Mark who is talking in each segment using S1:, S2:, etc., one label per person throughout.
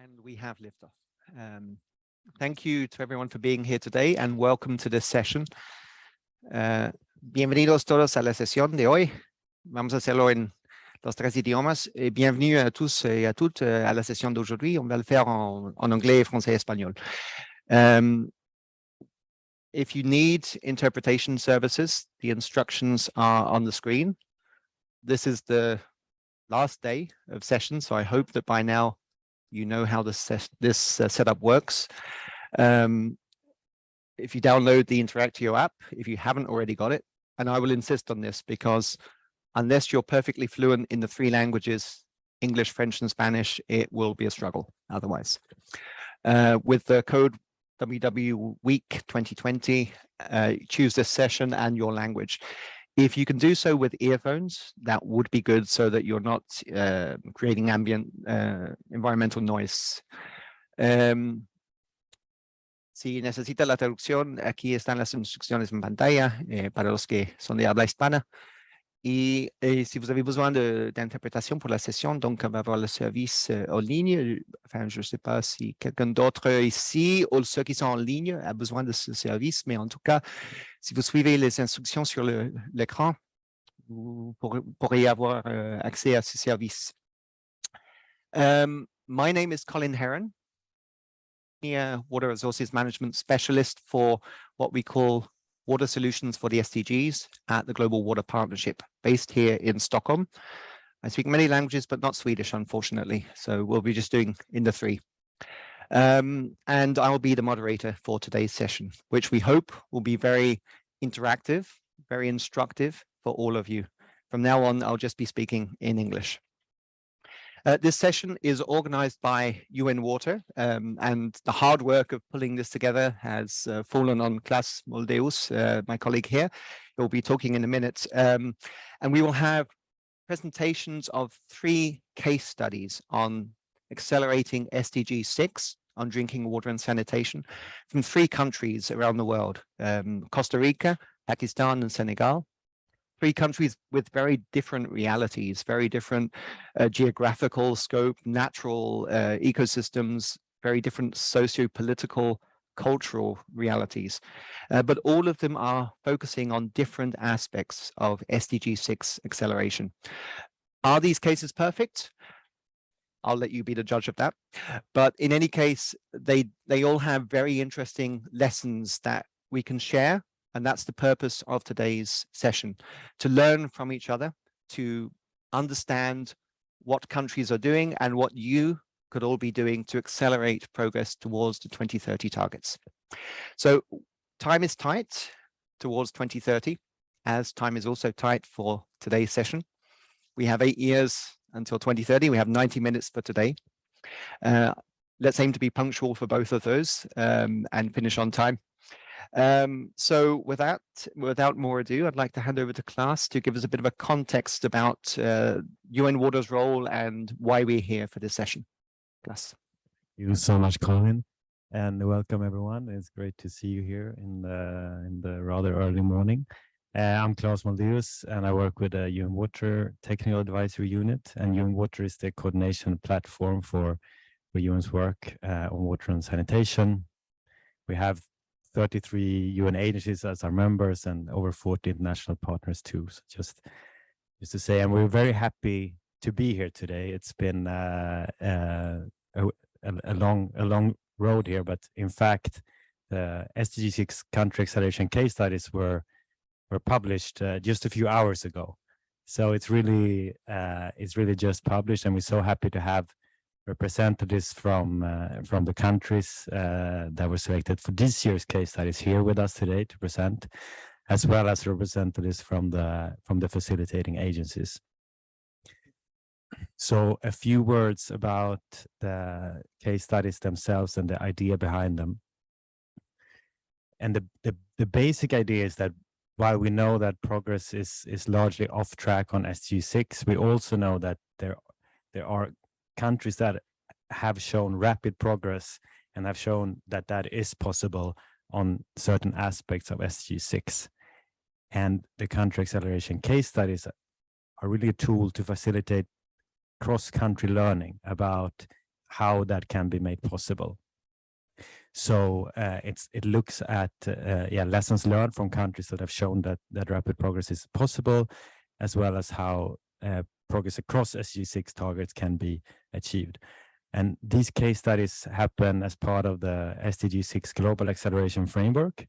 S1: And we have liftoff. Thank you to everyone for being here today and welcome to this session. Bienvenidos todos a la sesión de hoy. Vamos a hacerlo en los tres idiomas. Bienvenue à tous et à toutes à la session d'aujourd'hui. On va le faire en anglais, français et espagnol. If you need interpretation services, the instructions are on the screen. This is the last day of session, so I hope that by now you know how this setup works. If you download the Interactio app, if you haven't already got it, and I will insist on this because unless you're perfectly fluent in the three languages, English, French, and Spanish, it will be a struggle otherwise. With the code WWWeek 2020, choose this session and your language. If you can do so with earphones, that would be good so that you're not creating ambient environmental noise. Si necesita la traducción, aquí están las instrucciones en pantalla para los que son de habla hispana. Et si vous avez besoin d'interprétation pour la session, donc on va avoir le service en ligne. Enfin, je ne sais pas si quelqu'un d'autre ici ou ceux qui sont en ligne a besoin de ce service, mais en tout cas, si vous suivez les instructions sur l'écran, vous pourrez avoir accès à ce service. My name is Colin Heron, Water Resources Management Specialist for what we call Water Solutions for the SDGs at the Global Water Partnership, based here in Stockholm. I speak many languages, but not Swedish, unfortunately. So we'll be just doing in the three. And I will be the moderator for today's session, which we hope will be very interactive, very instructive for all of you. From now on, I'll just be speaking in English. This session is organized by UN Water, and the hard work of pulling this together has fallen on Klas Moldeus, my colleague here. He'll be talking in a minute. And we will have presentations of 3 case studies on accelerating SDG 6 on drinking water and sanitation from 3 countries around the world, Costa Rica, Pakistan, and Senegal. 3 countries with very different realities, very different geographical scope, natural ecosystems, very different socio-political, cultural realities. But all of them are focusing on different aspects of SDG 6 acceleration. Are these cases perfect? I'll let you be the judge of that. But in any case, they all have very interesting lessons that we can share. And that's the purpose of today's session, to learn from each other, to understand what countries are doing and what you could all be doing to accelerate progress towards the 2030 targets. So time is tight towards 2030, as time is also tight for today's session. We have 8 years until 2030. We have 90 minutes for today. Let's aim to be punctual for both of those and finish on time. So without more ado, I'd like to hand over to Klas to give us a bit of a context about UN Water's role and why we're here for this session. Klas.
S2: Thank you so much, Colin, and welcome everyone. It's great to see you here in the rather early morning. I'm Klas Moldeus, and I work with the UN Water Technical Advisory Unit, and UN Water is the coordination platform for UN's work on water and sanitation. We have 33 UN agencies as our members and over 40 international partners too. So just to say, and we're very happy to be here today. It's been a long road here, but in fact, the SDG 6 country acceleration case studies were published just a few hours ago. So it's really just published, and we're so happy to have representatives from the countries that were selected for this year's case studies here with us today to present, as well as representatives from the facilitating agencies. So a few words about the case studies themselves and the idea behind them. And the basic idea is that while we know that progress is largely off track on SDG 6, we also know that there are countries that have shown rapid progress and have shown that is possible on certain aspects of SDG 6. And the country acceleration case studies are really a tool to facilitate cross-country learning about how that can be made possible. So it looks at lessons learned from countries that have shown that rapid progress is possible, as well as how progress across SDG 6 targets can be achieved. And these case studies happen as part of the SDG 6 Global Acceleration Framework.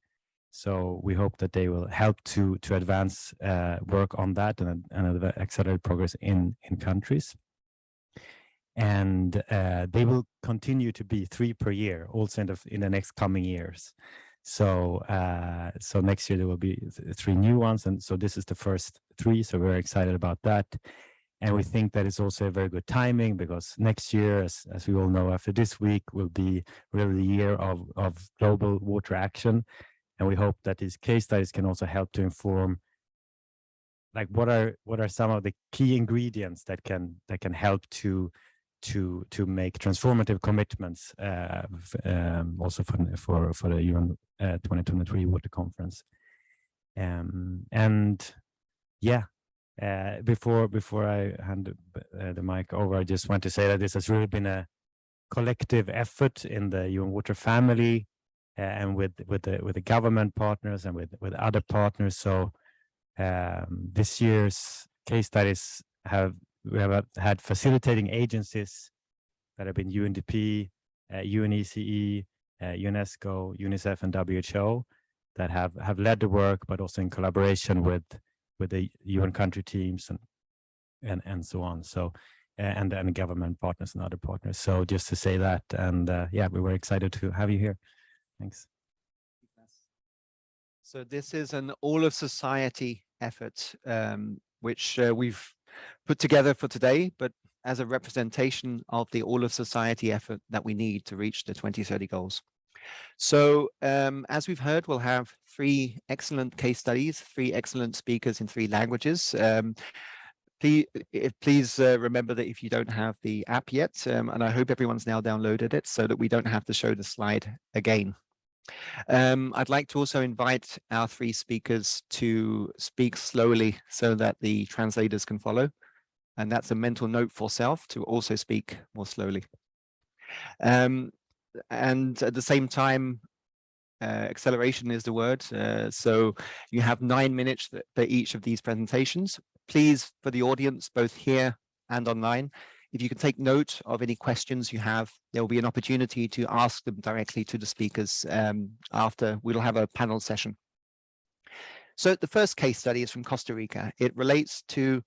S2: So we hope that they will help to advance work on that and accelerate progress in countries. And they will continue to be 3 per year, also in the next coming years. So so next year there will be 3 new ones, and so this is the first 3. So we're excited about that, and we think that it's also a very good timing, because next year, as we all know, after this week, will be really the year of global water action, and we hope that these case studies can also help to inform, like, what are some of the key ingredients that can help to make transformative commitments also for the UN 2023 Water Conference. And yeah, before I hand the mic over, I just want to say that this has really been a collective effort in the UN Water family, and with the government partners and with other partners. So this year's case studies we have had facilitating agencies that have been UNDP, UNECE, UNESCO, UNICEF, and WHO that have led the work, but also in collaboration with the UN country teams and so on. So and government partners and other partners. So just to say that, and yeah, we were excited to have you here. Thanks.
S1: So this is an all of society effort, which we've put together for today, but as a representation of the all of society effort that we need to reach the 2030 goals. So as we've heard, we'll have 3 excellent case studies, 3 excellent speakers in 3 languages. Please remember that if you don't have the app yet, and I hope everyone's now downloaded it so that we don't have to show the slide again. I'd like to also invite our 3 speakers to speak slowly so that the translators can follow. And that's a mental note for self to also speak more slowly. And at the same time, acceleration is the word. So you have 9 minutes for each of these presentations. Please, for the audience, both here and online, if you can take note of any questions you have, there will be an opportunity to ask them directly to the speakers after. We'll have a panel session. So the first case study is from Costa Rica. It relates to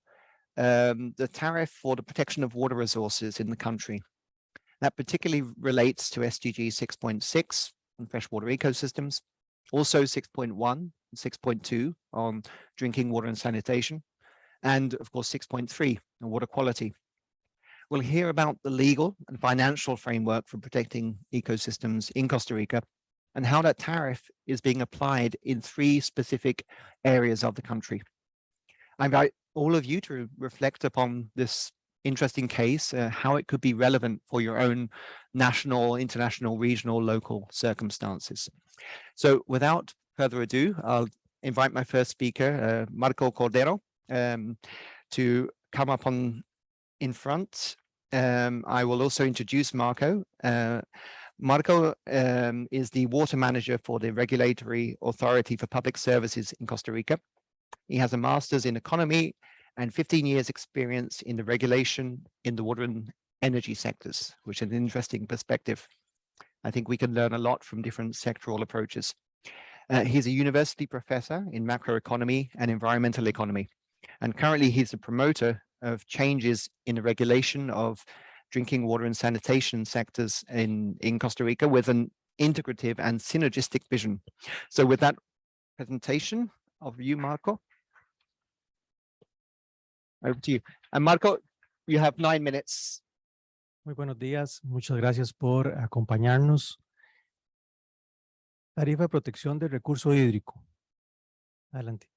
S1: the tariff for the protection of water resources in the country. That particularly relates to SDG 6.6 on freshwater ecosystems, also 6.1 and 6.2 on drinking water and sanitation, and of course 6.3 on water quality. We'll hear about the legal and financial framework for protecting ecosystems in Costa Rica and how that tariff is being applied in 3 specific areas of the country. I invite all of you to reflect upon this interesting case, how it could be relevant for your own national, international, regional, local circumstances. So without further ado, I'll invite my first speaker, Marco Cordero, to come up in front. I will also introduce Marco. Marco is the water manager for the Regulatory Authority for Public Services in Costa Rica. He has a master's in economy and 15 years experience in the regulation in the water and energy sectors, which is an interesting perspective. I think we can learn a lot from different sectoral approaches. He's a university professor in macroeconomy and environmental economy. And currently he's a promoter of changes in the regulation of drinking water and sanitation sectors in Costa Rica with an integrative and synergistic vision. So with that presentation of you, Marco, over to you. And Marco, you have 9 minutes.
S3: Muy buenos días. Muchas gracias por acompañarnos. Tarifa de protección del recurso hídrico. Adelante.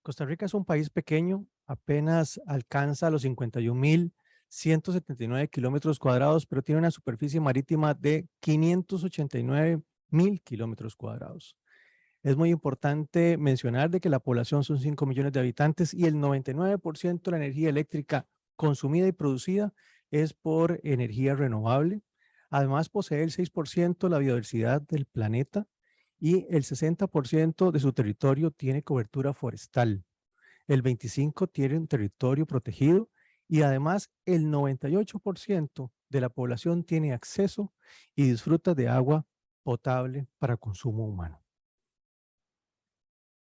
S3: Costa Rica es un país pequeño, apenas alcanza los 51.179 kilómetros cuadrados, pero tiene una superficie marítima de 589.000 kilómetros cuadrados. Es muy importante mencionar de que la población son 5 millones de habitantes y el 99% de la energía eléctrica consumida y producida es por energía renovable. Además, posee el 6% de la biodiversidad del planeta y el 60% de su territorio tiene cobertura forestal. El 25% tiene un territorio protegido y además el 98% de la población tiene acceso y disfruta de agua potable para consumo humano.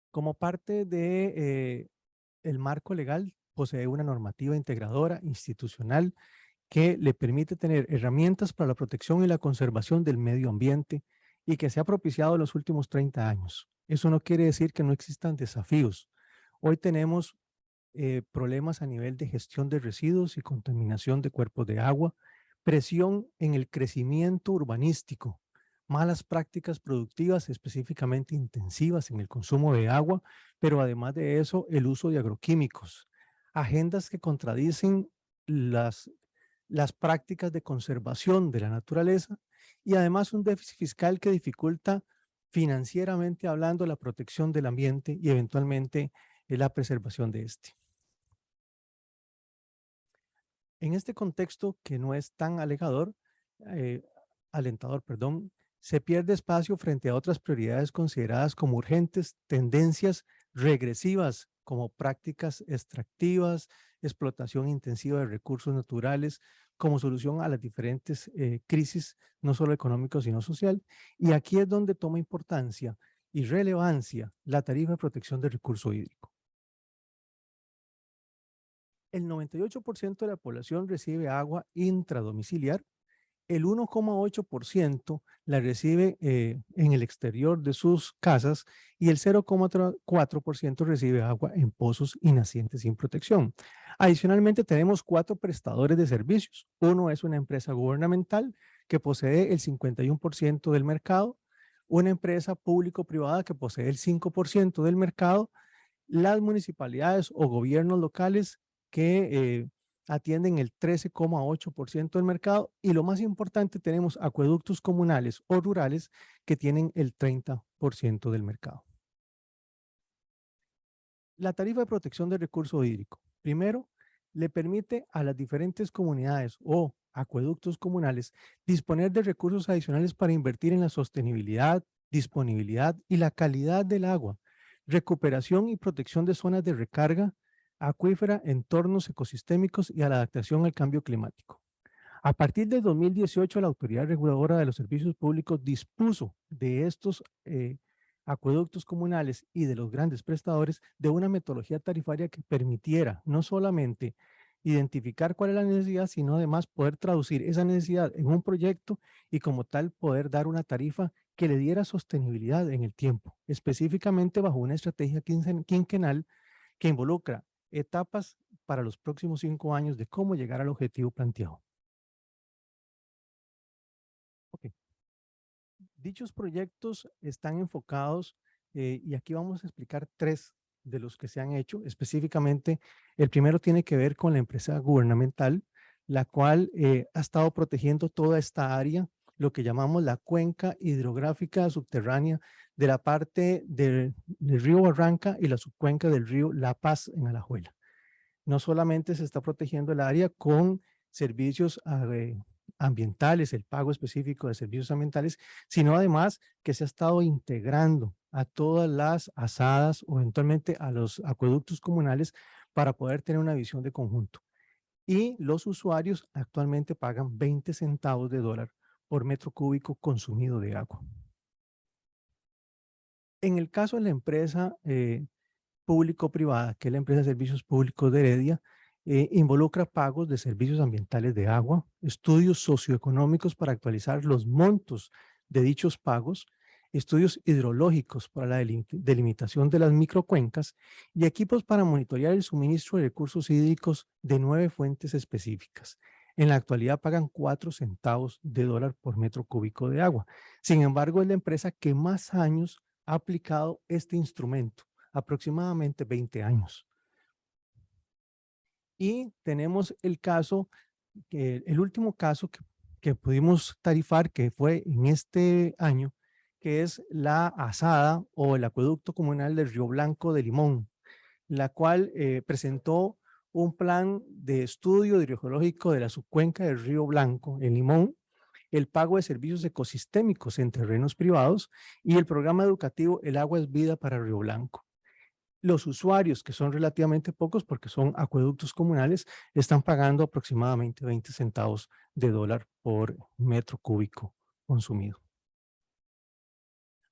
S3: Como parte de el marco legal, posee una normativa integradora institucional que le permite tener herramientas para la protección y la conservación del medio ambiente y que se ha propiciado en los últimos 30 años. Eso no quiere decir que no existan desafíos. Hoy tenemos problemas a nivel de gestión de residuos y contaminación de cuerpos de agua, presión en el crecimiento urbanístico, malas prácticas productivas específicamente intensivas en el consumo de agua, pero además de eso el uso de agroquímicos, agendas que contradicen las prácticas de conservación de la naturaleza y además un déficit fiscal que dificulta financieramente hablando la protección del ambiente y eventualmente la preservación de este. En este contexto que no es tan alentador, se pierde espacio frente a otras prioridades consideradas como urgentes, tendencias regresivas como prácticas extractivas, explotación intensiva de recursos naturales, como solución a las diferentes crisis, no solo económicas, sino social. Y aquí es donde toma importancia y relevancia la tarifa de protección del recurso hídrico. El 98% de la población recibe agua intradomiciliar, el 1,8% la recibe en el exterior de sus casas y el 0,4% recibe agua en pozos y nacientes sin protección. Adicionalmente, tenemos 4 prestadores de servicios. Uno es una empresa gubernamental que posee el 51% del mercado, una empresa público-privada que posee el 5% del mercado, las municipalidades o gobiernos locales que atienden el 13,8% del mercado y lo más importante tenemos acueductos comunales o rurales que tienen el 30% del mercado. La tarifa de protección del recurso hídrico, primero, le permite a las diferentes comunidades o acueductos comunales disponer de recursos adicionales para invertir en la sostenibilidad, disponibilidad y la calidad del agua, recuperación y protección de zonas de recarga acuífera, entornos ecosistémicos y a la adaptación al cambio climático. A partir del 2018, la Autoridad Reguladora de los Servicios Públicos dispuso de estos acueductos comunales y de los grandes prestadores de una metodología tarifaria que permitiera no solamente identificar cuál es la necesidad, sino además poder traducir esa necesidad en un proyecto y como tal poder dar una tarifa que le diera sostenibilidad en el tiempo, específicamente bajo una estrategia quinquenal que involucra etapas para los próximos 5 años de cómo llegar al objetivo planteado. Okay. Dichos proyectos están enfocados y aquí vamos a explicar 3 de los que se han hecho. Específicamente, el primero tiene que ver con la empresa gubernamental, la cual ha estado protegiendo toda esta área, lo que llamamos la cuenca hidrográfica subterránea de la parte del río Barranca y la subcuenca del río La Paz en Alajuela. No solamente se está protegiendo el área con servicios ambientales, el pago específico de servicios ambientales, sino además que se ha estado integrando a todas las asadas o eventualmente a los acueductos comunales para poder tener una visión de conjunto. Y los usuarios actualmente pagan 20 centavos de dólar por metro cúbico consumido de agua. En el caso de la empresa público-privada, que es la empresa de servicios públicos de Heredia, involucra pagos de servicios ambientales de agua, estudios socioeconómicos para actualizar los montos de dichos pagos, estudios hidrológicos para la delimitación de las microcuencas y equipos para monitorear el suministro de recursos hídricos de 9 fuentes específicas. En la actualidad pagan 4 centavos de dólar por metro cúbico de agua. Sin embargo, es la empresa que más años ha aplicado este instrumento, aproximadamente 20 años. Y tenemos el caso, el último caso que pudimos tarifar, que fue en este año, que es la asada o el acueducto comunal del Río Blanco de Limón, la cual presentó un plan de estudio hidrogeológico de la subcuenca del Río Blanco en Limón, el pago de servicios ecosistémicos en terrenos privados y el programa educativo El agua es vida para Río Blanco. Los usuarios, que son relativamente pocos porque son acueductos comunales, están pagando aproximadamente 20 centavos de dólar por metro cúbico consumido.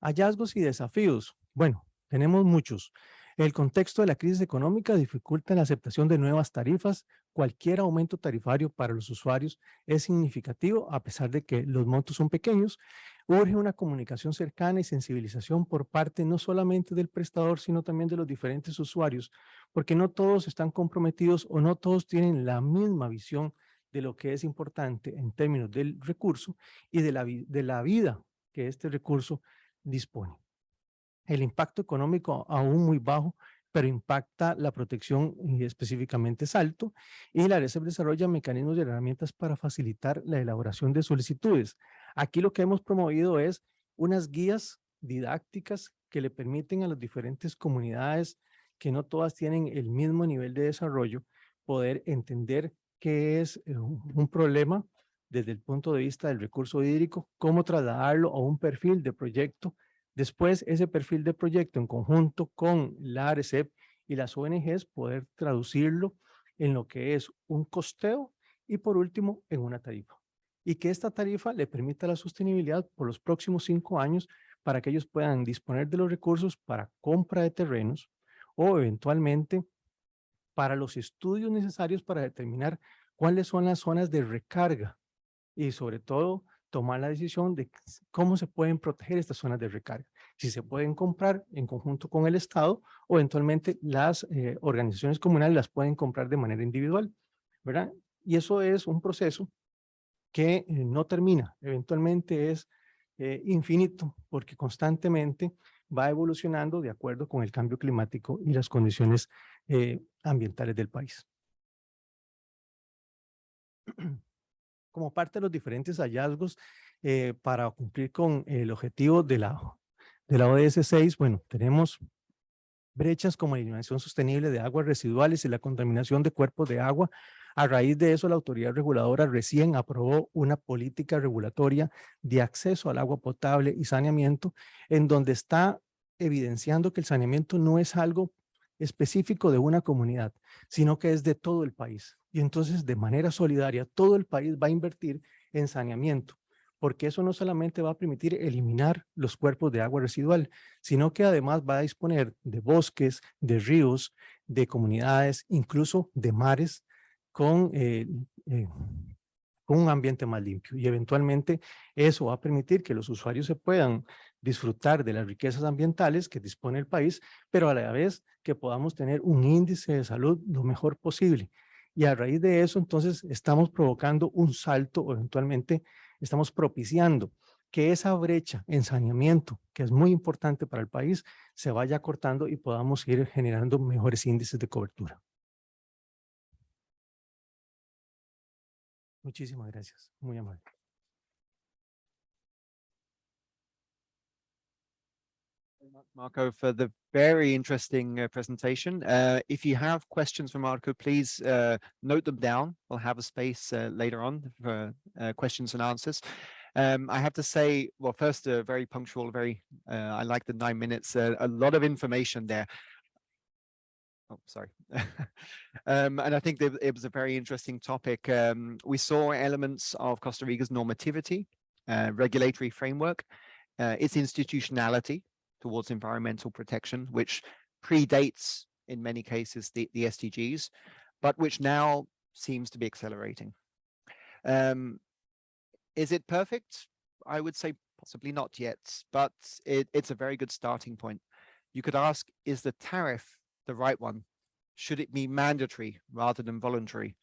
S3: Hallazgos y desafíos. Bueno, tenemos muchos. El contexto de la crisis económica dificulta la aceptación de nuevas tarifas. Cualquier aumento tarifario para los usuarios es significativo, a pesar de que los montos son pequeños. Urge una comunicación cercana y sensibilización por parte no solamente del prestador, sino también de los diferentes usuarios, porque no todos están comprometidos o no todos tienen la misma visión de lo que es importante en términos del recurso y de la vida que este recurso dispone. El impacto económico aún muy bajo, pero impacta la protección y específicamente es alto, y la RECEP desarrolla mecanismos y herramientas para facilitar la elaboración de solicitudes. Aquí lo que hemos promovido es unas guías didácticas que le permiten a las diferentes comunidades que no todas tienen el mismo nivel de desarrollo, poder entender qué es un problema desde el punto de vista del recurso hídrico, cómo trasladarlo a un perfil de proyecto. Después, ese perfil de proyecto en conjunto con la ARECEP y las ONGs, poder traducirlo en lo que es un costeo y por último, en una tarifa. Y que esta tarifa le permita la sostenibilidad por los próximos 5 años para que ellos puedan disponer de los recursos para compra de terrenos o eventualmente para los estudios necesarios para determinar cuáles son las zonas de recarga y sobre todo tomar la decisión de cómo se pueden proteger estas zonas de recarga, si se pueden comprar en conjunto con el Estado o eventualmente las organizaciones comunales las pueden comprar de manera individual, ¿verdad? Y eso es un proceso que no termina, eventualmente es infinito porque constantemente va evolucionando de acuerdo con el cambio climático y las condiciones ambientales del país. Como parte de los diferentes hallazgos para cumplir con el objetivo de la ODS 6, bueno, tenemos brechas como la eliminación sostenible de aguas residuales y la contaminación de cuerpos de agua. A raíz de eso, la autoridad reguladora recién aprobó una política regulatoria de acceso al agua potable y saneamiento, en donde está evidenciando que el saneamiento no es algo específico de una comunidad, sino que es de todo el país. Y entonces, de manera solidaria, todo el país va a invertir en saneamiento, porque eso no solamente va a permitir eliminar los cuerpos de agua residual, sino que además va a disponer de bosques, de ríos, de comunidades, incluso de mares, con un ambiente más limpio. Y eventualmente eso va a permitir que los usuarios se puedan disfrutar de las riquezas ambientales que dispone el país, pero a la vez que podamos tener un índice de salud lo mejor posible. Y a raíz de eso, entonces, estamos provocando un salto o eventualmente estamos propiciando que esa brecha en saneamiento, que es muy importante para el país, se vaya cortando y podamos ir generando mejores índices de cobertura. Muchísimas gracias. Muy amable.
S1: Marco, for the very interesting presentation. If you have questions for Marco, please note them down. We'll have a space later on for questions and answers. I have to say, well, first, very punctual, I like the 9 minutes, a lot of information there. Oh, sorry. And I think that it was a very interesting topic. We saw elements of Costa Rica's normativity, regulatory framework, its institutionality towards environmental protection, which predates in many cases the SDGs, but which now seems to be accelerating. Is it perfect? I would say possibly not yet, but it's a very good starting point. You could ask, is the tariff the right one? Should it be mandatory rather than voluntary?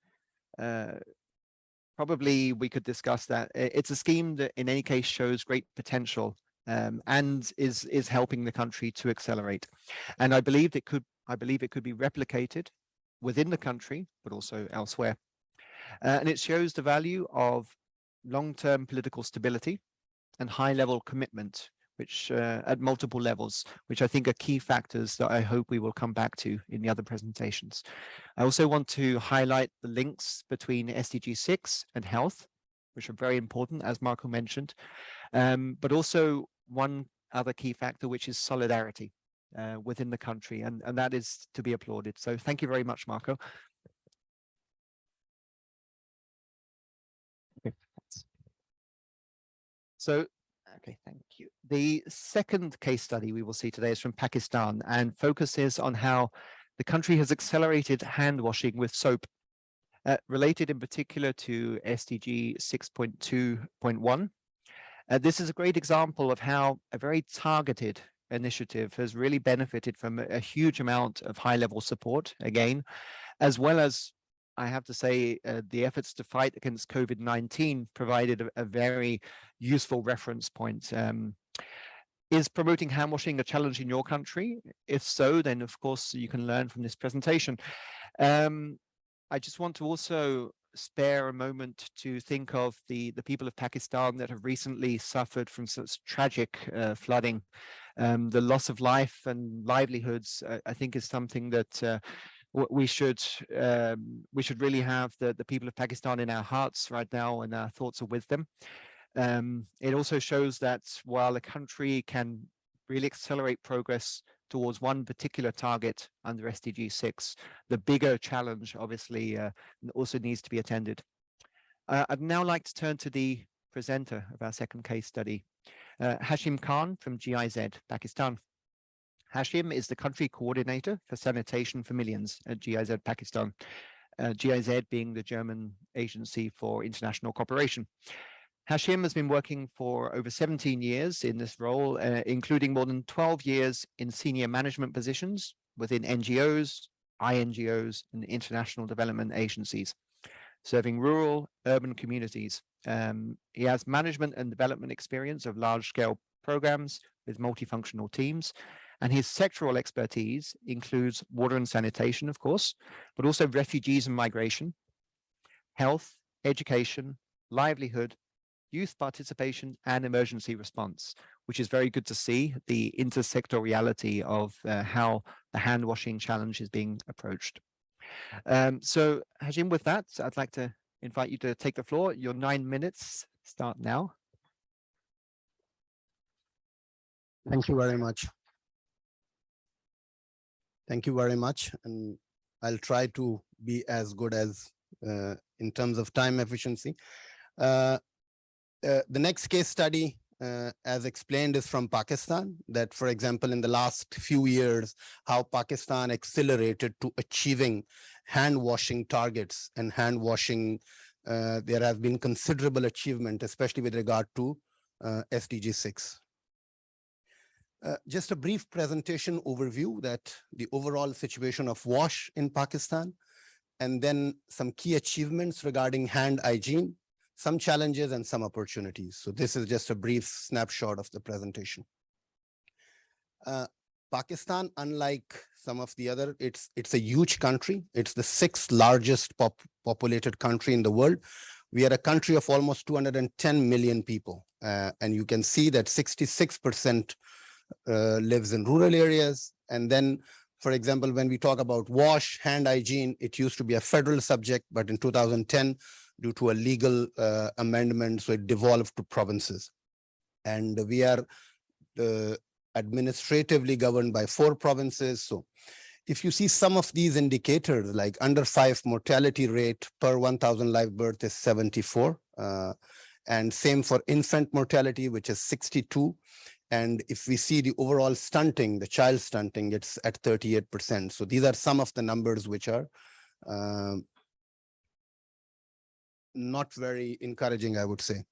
S1: Probably we could discuss that. It's a scheme that in any case shows great potential and is helping the country to accelerate. And I believe it could be replicated within the country, but also elsewhere. And it shows the value of long-term political stability and high-level commitment which at multiple levels, which I think are key factors that I hope we will come back to in the other presentations. I also want to highlight the links between SDG 6 and health, which are very important, as Marco mentioned, but also one other key factor, which is solidarity within the country, and that is to be applauded. So thank you very much, Marco. Okay. So, okay, thank you. The second case study we will see today is from Pakistan and focuses on how the country has accelerated hand washing with soap, related in particular to SDG 6.2.1. This is a great example of how a very targeted initiative has really benefited from a huge amount of high-level support, again, as well as, I have to say, the efforts to fight against COVID-19 provided a very useful reference point. Is promoting hand washing a challenge in your country? If so, then of course you can learn from this presentation. I just want to also spare a moment to think of the people of Pakistan that have recently suffered from such tragic flooding. The loss of life and livelihoods, I think, is something that we should really have the people of Pakistan in our hearts right now, and our thoughts are with them. It also shows that while a country can really accelerate progress towards one particular target under SDG 6, the bigger challenge obviously also needs to be attended. I'd now like to turn to the presenter of our second case study, Hashim Khan from GIZ, Pakistan. Hashim is the country coordinator for sanitation for millions at GIZ, Pakistan, GIZ being the German Agency for International Cooperation. Hashim has been working for over 17 years in this role, including more than 12 years in senior management positions within NGOs, INGOs, and international development agencies, serving rural, urban communities. He has management and development experience of large-scale programs with multifunctional teams, and his sectoral expertise includes water and sanitation, of course, but also refugees and migration, health, education, livelihood, youth participation, and emergency response, which is very good to see the intersectoriality of how the hand washing challenge is being approached. So Hashim, with that, I'd like to invite you to take the floor. Your 9 minutes start now.
S4: Thank you very much. Thank you very much. And I'll try to be as good as in terms of time efficiency. The next case study, as explained, is from Pakistan, that, for example, in the last few years, how Pakistan accelerated to achieving hand washing targets and hand washing. There has been considerable achievement, especially with regard to SDG 6. Just a brief presentation overview that the overall situation of wash in Pakistan, and then some key achievements regarding hand hygiene, some challenges and some opportunities. So this is just a brief snapshot of the presentation. Pakistan, unlike some of the other, it's a huge country. It's the 6th largest populated country in the world. We are a country of almost 210 million people. And you can see that 66% lives in rural areas. And then, for example, when we talk about wash, hand hygiene, it used to be a federal subject, but in 2010, due to a legal amendment, so it devolved to provinces. And we are administratively governed by 4 provinces. So if you see some of these indicators, like under 5 mortality rate per 1,000 live birth is 74. And same for infant mortality, which is 62. And if we see the overall stunting, the child stunting, it's at 38%. So these are some of the numbers which are not very encouraging, I would say.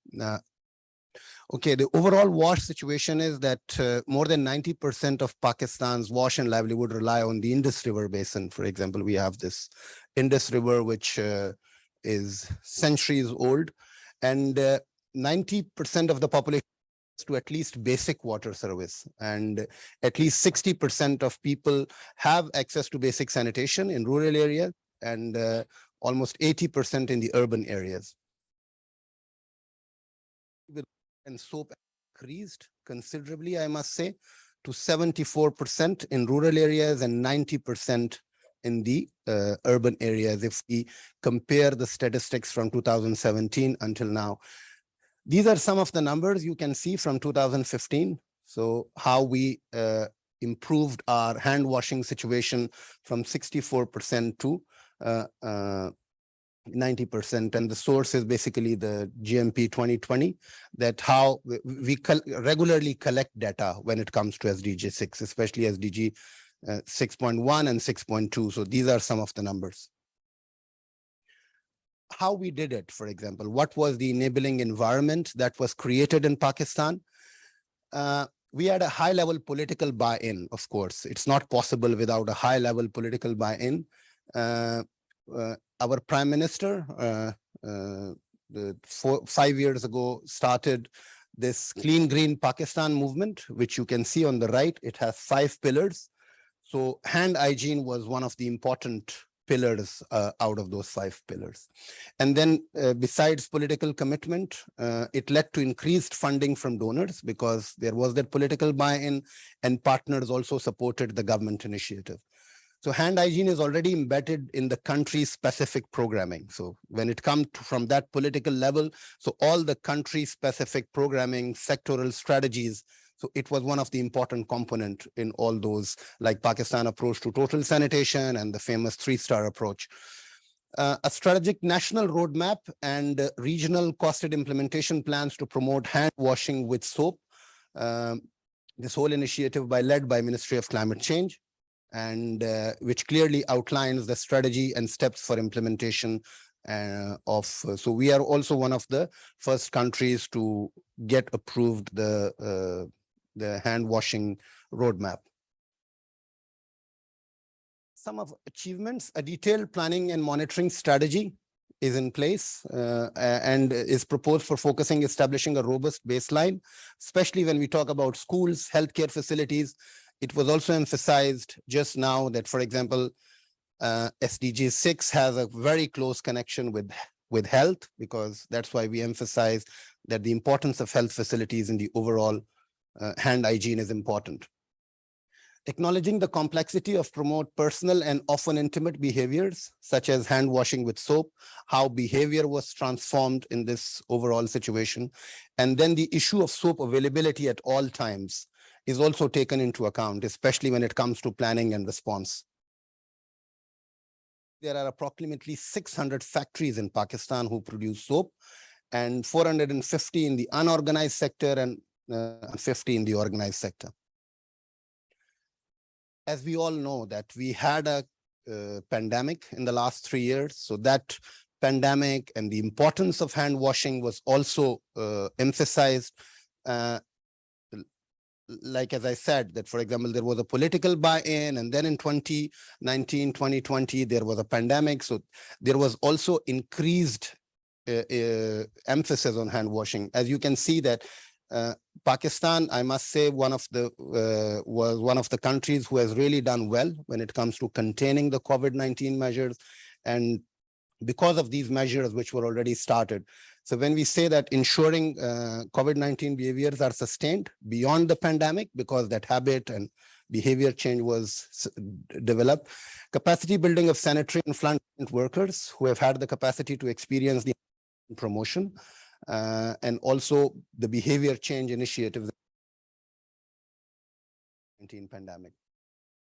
S4: Okay, the overall wash situation is that more than 90% of Pakistan's wash and livelihood rely on the Indus River basin. For example, we have this Indus River, which is centuries old, and 90% of the population to at least basic water service, and at least 60% of people have access to basic sanitation in rural areas, and almost 80% in the urban areas. And soap increased considerably, I must say, to 74% in rural areas and 90% in the urban areas if we compare the statistics from 2017 until now. These are some of the numbers you can see from 2015. So how we improved our hand washing situation from 64% to 90%, and the source is basically the GMP 2020, that how we regularly collect data when it comes to SDG 6, especially SDG 6.1 and 6.2. So these are some of the numbers. How we did it, for example, what was the enabling environment that was created in Pakistan? We had a high-level political buy-in, of course. It's not possible without a high-level political buy-in. Our Prime Minister, 5 years ago, started this Clean Green Pakistan movement, which you can see on the right. It has 5 pillars. So hand hygiene was one of the important pillars out of those 5 pillars. And then besides political commitment, it led to increased funding from donors because there was that political buy-in, and partners also supported the government initiative. So hand hygiene is already embedded in the country's specific programming. So when it comes from that political level, so all the country specific programming, sectoral strategies, so it was one of the important component in all those, like Pakistan approach to total sanitation and the famous 3-star approach. A strategic national roadmap and regional costed implementation plans to promote hand washing with soap. This whole initiative led by Ministry of Climate Change, and which clearly outlines the strategy and steps for implementation so we are also one of the first countries to get approved the hand washing roadmap. Some of achievements: a detailed planning and monitoring strategy is in place and is proposed for establishing a robust baseline, especially when we talk about schools, healthcare facilities. It was also emphasized just now that, for example, SDG 6 has a very close connection with health, because that's why we emphasize that the importance of health facilities in the overall hand hygiene is important. Acknowledging the complexity of promote personal and often intimate behaviors, such as hand washing with soap, how behavior was transformed in this overall situation. And then the issue of soap availability at all times is also taken into account, especially when it comes to planning and response. There are approximately 600 factories in Pakistan who produce soap, and 450 in the unorganized sector and 50 in the organized sector. As we all know that we had a pandemic in the last 3 years, so that pandemic and the importance of hand washing was also emphasized. Like, as I said, that, for example, there was a political buy-in, and then in 2019, 2020, there was a pandemic. So there was also increased emphasis on hand washing. As you can see that Pakistan, I must say, was one of the countries who has really done well when it comes to containing the COVID-19 measures. And because of these measures, which were already started. So when we say that ensuring COVID-19 behaviors are sustained beyond the pandemic, because that habit and behavior change was developed, capacity building of sanitary and frontline workers who have had the capacity to experience the promotion, and also the behavior change initiatives in the pandemic.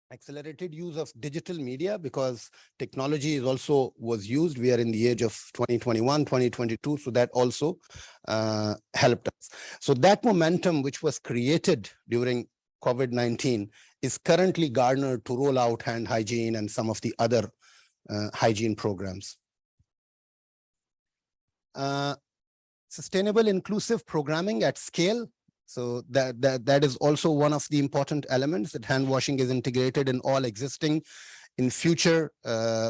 S4: Accelerated use of digital media, because technology is also was used. We are in the age of 2021, 2022, so that also helped us. So that momentum which was created during COVID-19 is currently garnered to roll out hand hygiene and some of the other hygiene programs. Sustainable inclusive programming at scale. So that is also one of the important elements, that hand washing is integrated in all existing, in future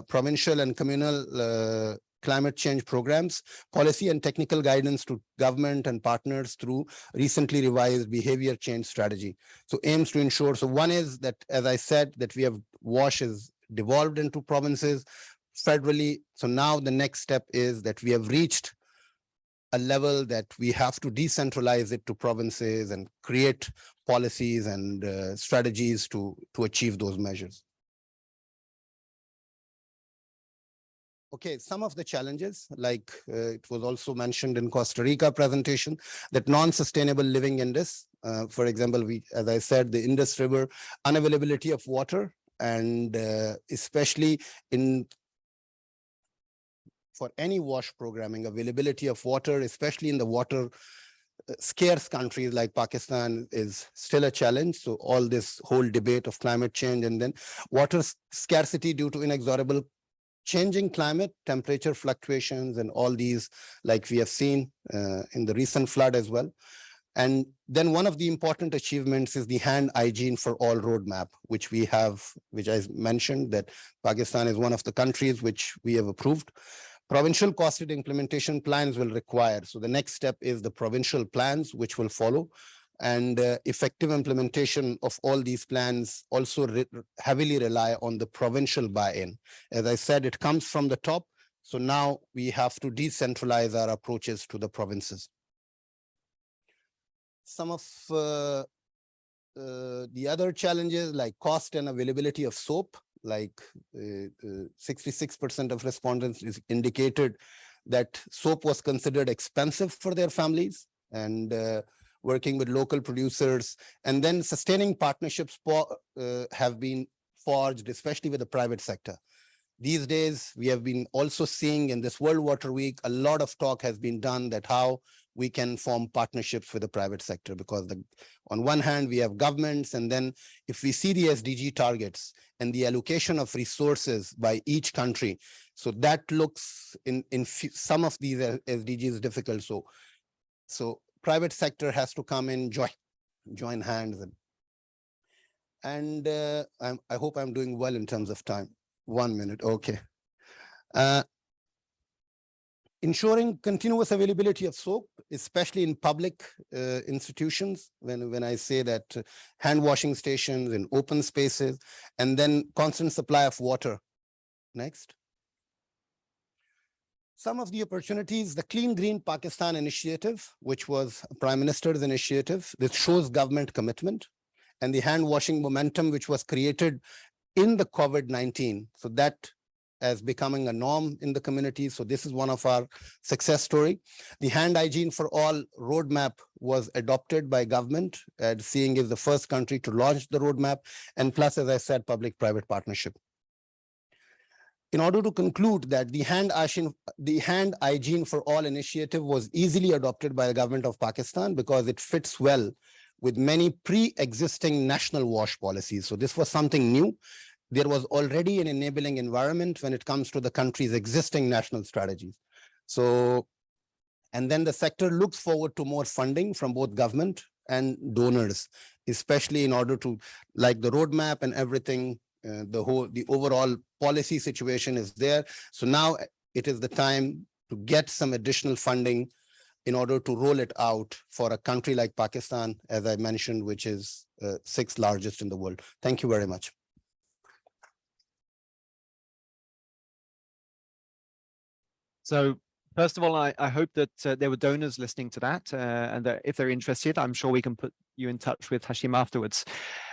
S4: provincial and communal climate change programs, policy and technical guidance to government and partners through recently revised behavior change strategy. So aims to ensure, so one is that, as I said, that we have WASH is devolved into provinces federally. So now the next step is that we have reached a level that we have to decentralize it to provinces and create policies and strategies to achieve those measures. Okay, some of the challenges, like it was also mentioned in Costa Rica presentation, that non-sustainable living in this, for example, as I said, the Indus River, unavailability of water, and especially for any WASH programming, availability of water, especially in the water scarce countries like Pakistan, is still a challenge. So all this whole debate of climate change, and then water scarcity due to inexorable changing climate, temperature fluctuations, and all these, like we have seen in the recent flood as well. And then one of the important achievements is the hand hygiene for all roadmap, which we have, which I mentioned, that Pakistan is one of the countries which we have approved. Provincial costed implementation plans will require. So the next step is the provincial plans, which will follow. And effective implementation of all these plans also heavily rely on the provincial buy-in. As I said, it comes from the top. So now we have to decentralize our approaches to the provinces. Some of the other challenges, like cost and availability of soap, like 66% of respondents indicated that soap was considered expensive for their families, and working with local producers, and then sustaining partnerships have been forged, especially with the private sector. These days, we have been also seeing in this World Water Week, a lot of talk has been done that how we can form partnerships with the private sector, because on one hand, we have governments, and then if we see the SDG targets and the allocation of resources by each country, so that looks in some of these SDGs difficult. So private sector has to come in, join hands. And I hope I'm doing well in terms of time. 1 minute, okay. Ensuring continuous availability of soap, especially in public institutions, when I say that hand washing stations in open spaces, and then constant supply of water. Next. Some of the opportunities, the Clean Green Pakistan initiative, which was Prime Minister's initiative, this shows government commitment, and the hand washing momentum, which was created in the COVID-19. So that as becoming a norm in the community. So this is one of our success story. The hand hygiene for all roadmap was adopted by government, and seeing is the first country to launch the roadmap, and plus, as I said, public-private partnership. In order to conclude that the hand hygiene for all initiative was easily adopted by the government of Pakistan because it fits well with many pre-existing national WASH policies. So this was something new. There was already an enabling environment when it comes to the country's existing national strategies. So, and then the sector looks forward to more funding from both government and donors, especially in order to, like the roadmap and everything, the overall policy situation is there. So now it is the time to get some additional funding in order to roll it out for a country like Pakistan, as I mentioned, which is 6th largest in the world. Thank you very much.
S1: So first of all, I hope that there were donors listening to that, and that if they're interested, I'm sure we can put you in touch with Hashim afterwards.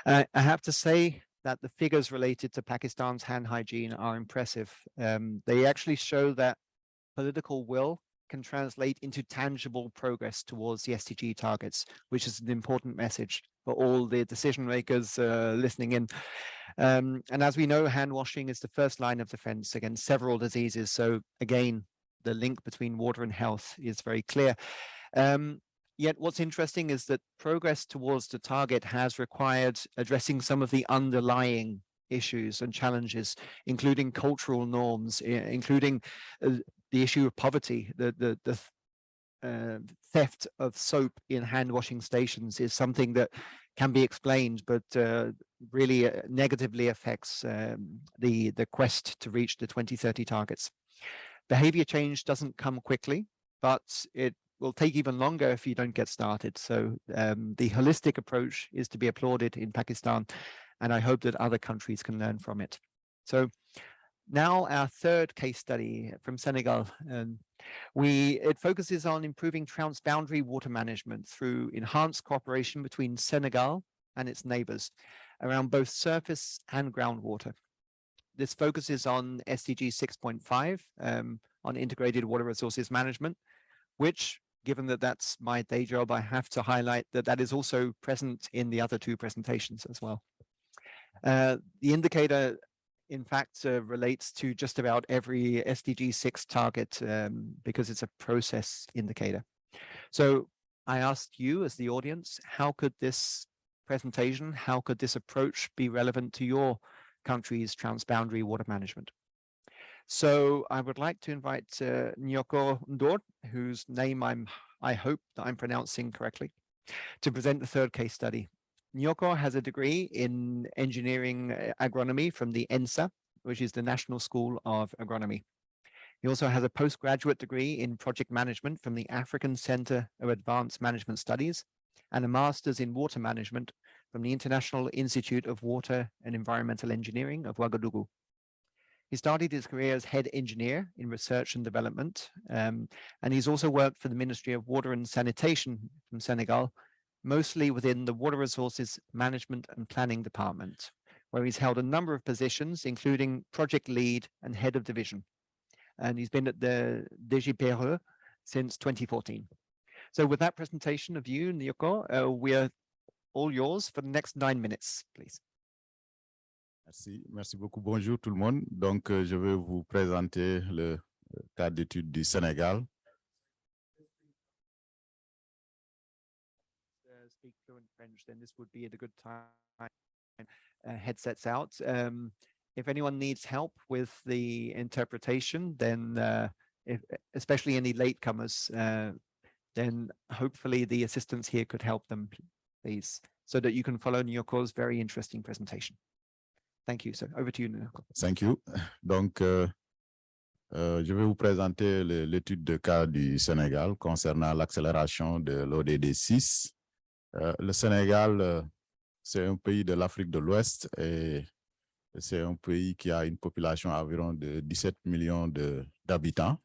S1: I have to say that the figures related to Pakistan's hand hygiene are impressive. They actually show that political will can translate into tangible progress towards the SDG targets, which is an important message for all the decision makers listening in. And as we know, hand washing is the first line of defense against several diseases. So again, the link between water and health is very clear. Yet what's interesting is that progress towards the target has required addressing some of the underlying issues and challenges, including cultural norms, including the issue of poverty. The theft of soap in hand washing stations is something that can be explained, but really negatively affects the quest to reach the 2030 targets. Behavior change doesn't come quickly, but it will take even longer if you don't get started. So the holistic approach is to be applauded in Pakistan, and I hope that other countries can learn from it. So Now our third case study from Senegal. It focuses on improving transboundary water management through enhanced cooperation between Senegal and its neighbors around both surface and groundwater. This focuses on SDG 6.5, on integrated water resources management, which, given that that's my day job, I have to highlight that that is also present in the other two presentations as well. The indicator, in fact, relates to just about every SDG 6 target because it's a process indicator. So I asked you as the audience, how could this presentation, how could this approach be relevant to your country's transboundary water management? So I would like to invite Nyoko Ndor, whose name I hope that I'm pronouncing correctly, to present the third case study. Nyoko has a degree in engineering agronomy from the ENSA, which is the National School of Agronomy. He also has a postgraduate degree in project management from the African Center of Advanced Management Studies and a master's in water management from the International Institute of Water and Environmental Engineering of Ouagadougou. He started his career as head engineer in research and development, and he's also worked for the Ministry of Water and Sanitation from Senegal, mostly within the Water Resources Management and Planning Department, where he's held a number of positions, including project lead and head of division. And he's been at the DGPRE since 2014. So with that presentation of you, Nyoko, we are all yours for the next 9 minutes, please.
S5: Merci beaucoup. Bonjour tout le monde. Donc, je vais vous présenter le cas d'étude du Sénégal.
S1: Speak fluent French, then this would be at a good time. Headsets out. If anyone needs help with the interpretation, then especially any latecomers, then hopefully the assistants here could help them, please, so that you can follow Nyoko's very interesting presentation. Thank you. So over to you, Nyoko.
S5: Thank you. Donc, je vais vous présenter l'étude de cas du Sénégal concernant l'accélération de l'ODD 6. Le Sénégal, c'est un pays de l'Afrique de l'Ouest et c'est un pays qui a une population environ de 17 millions d'habitants.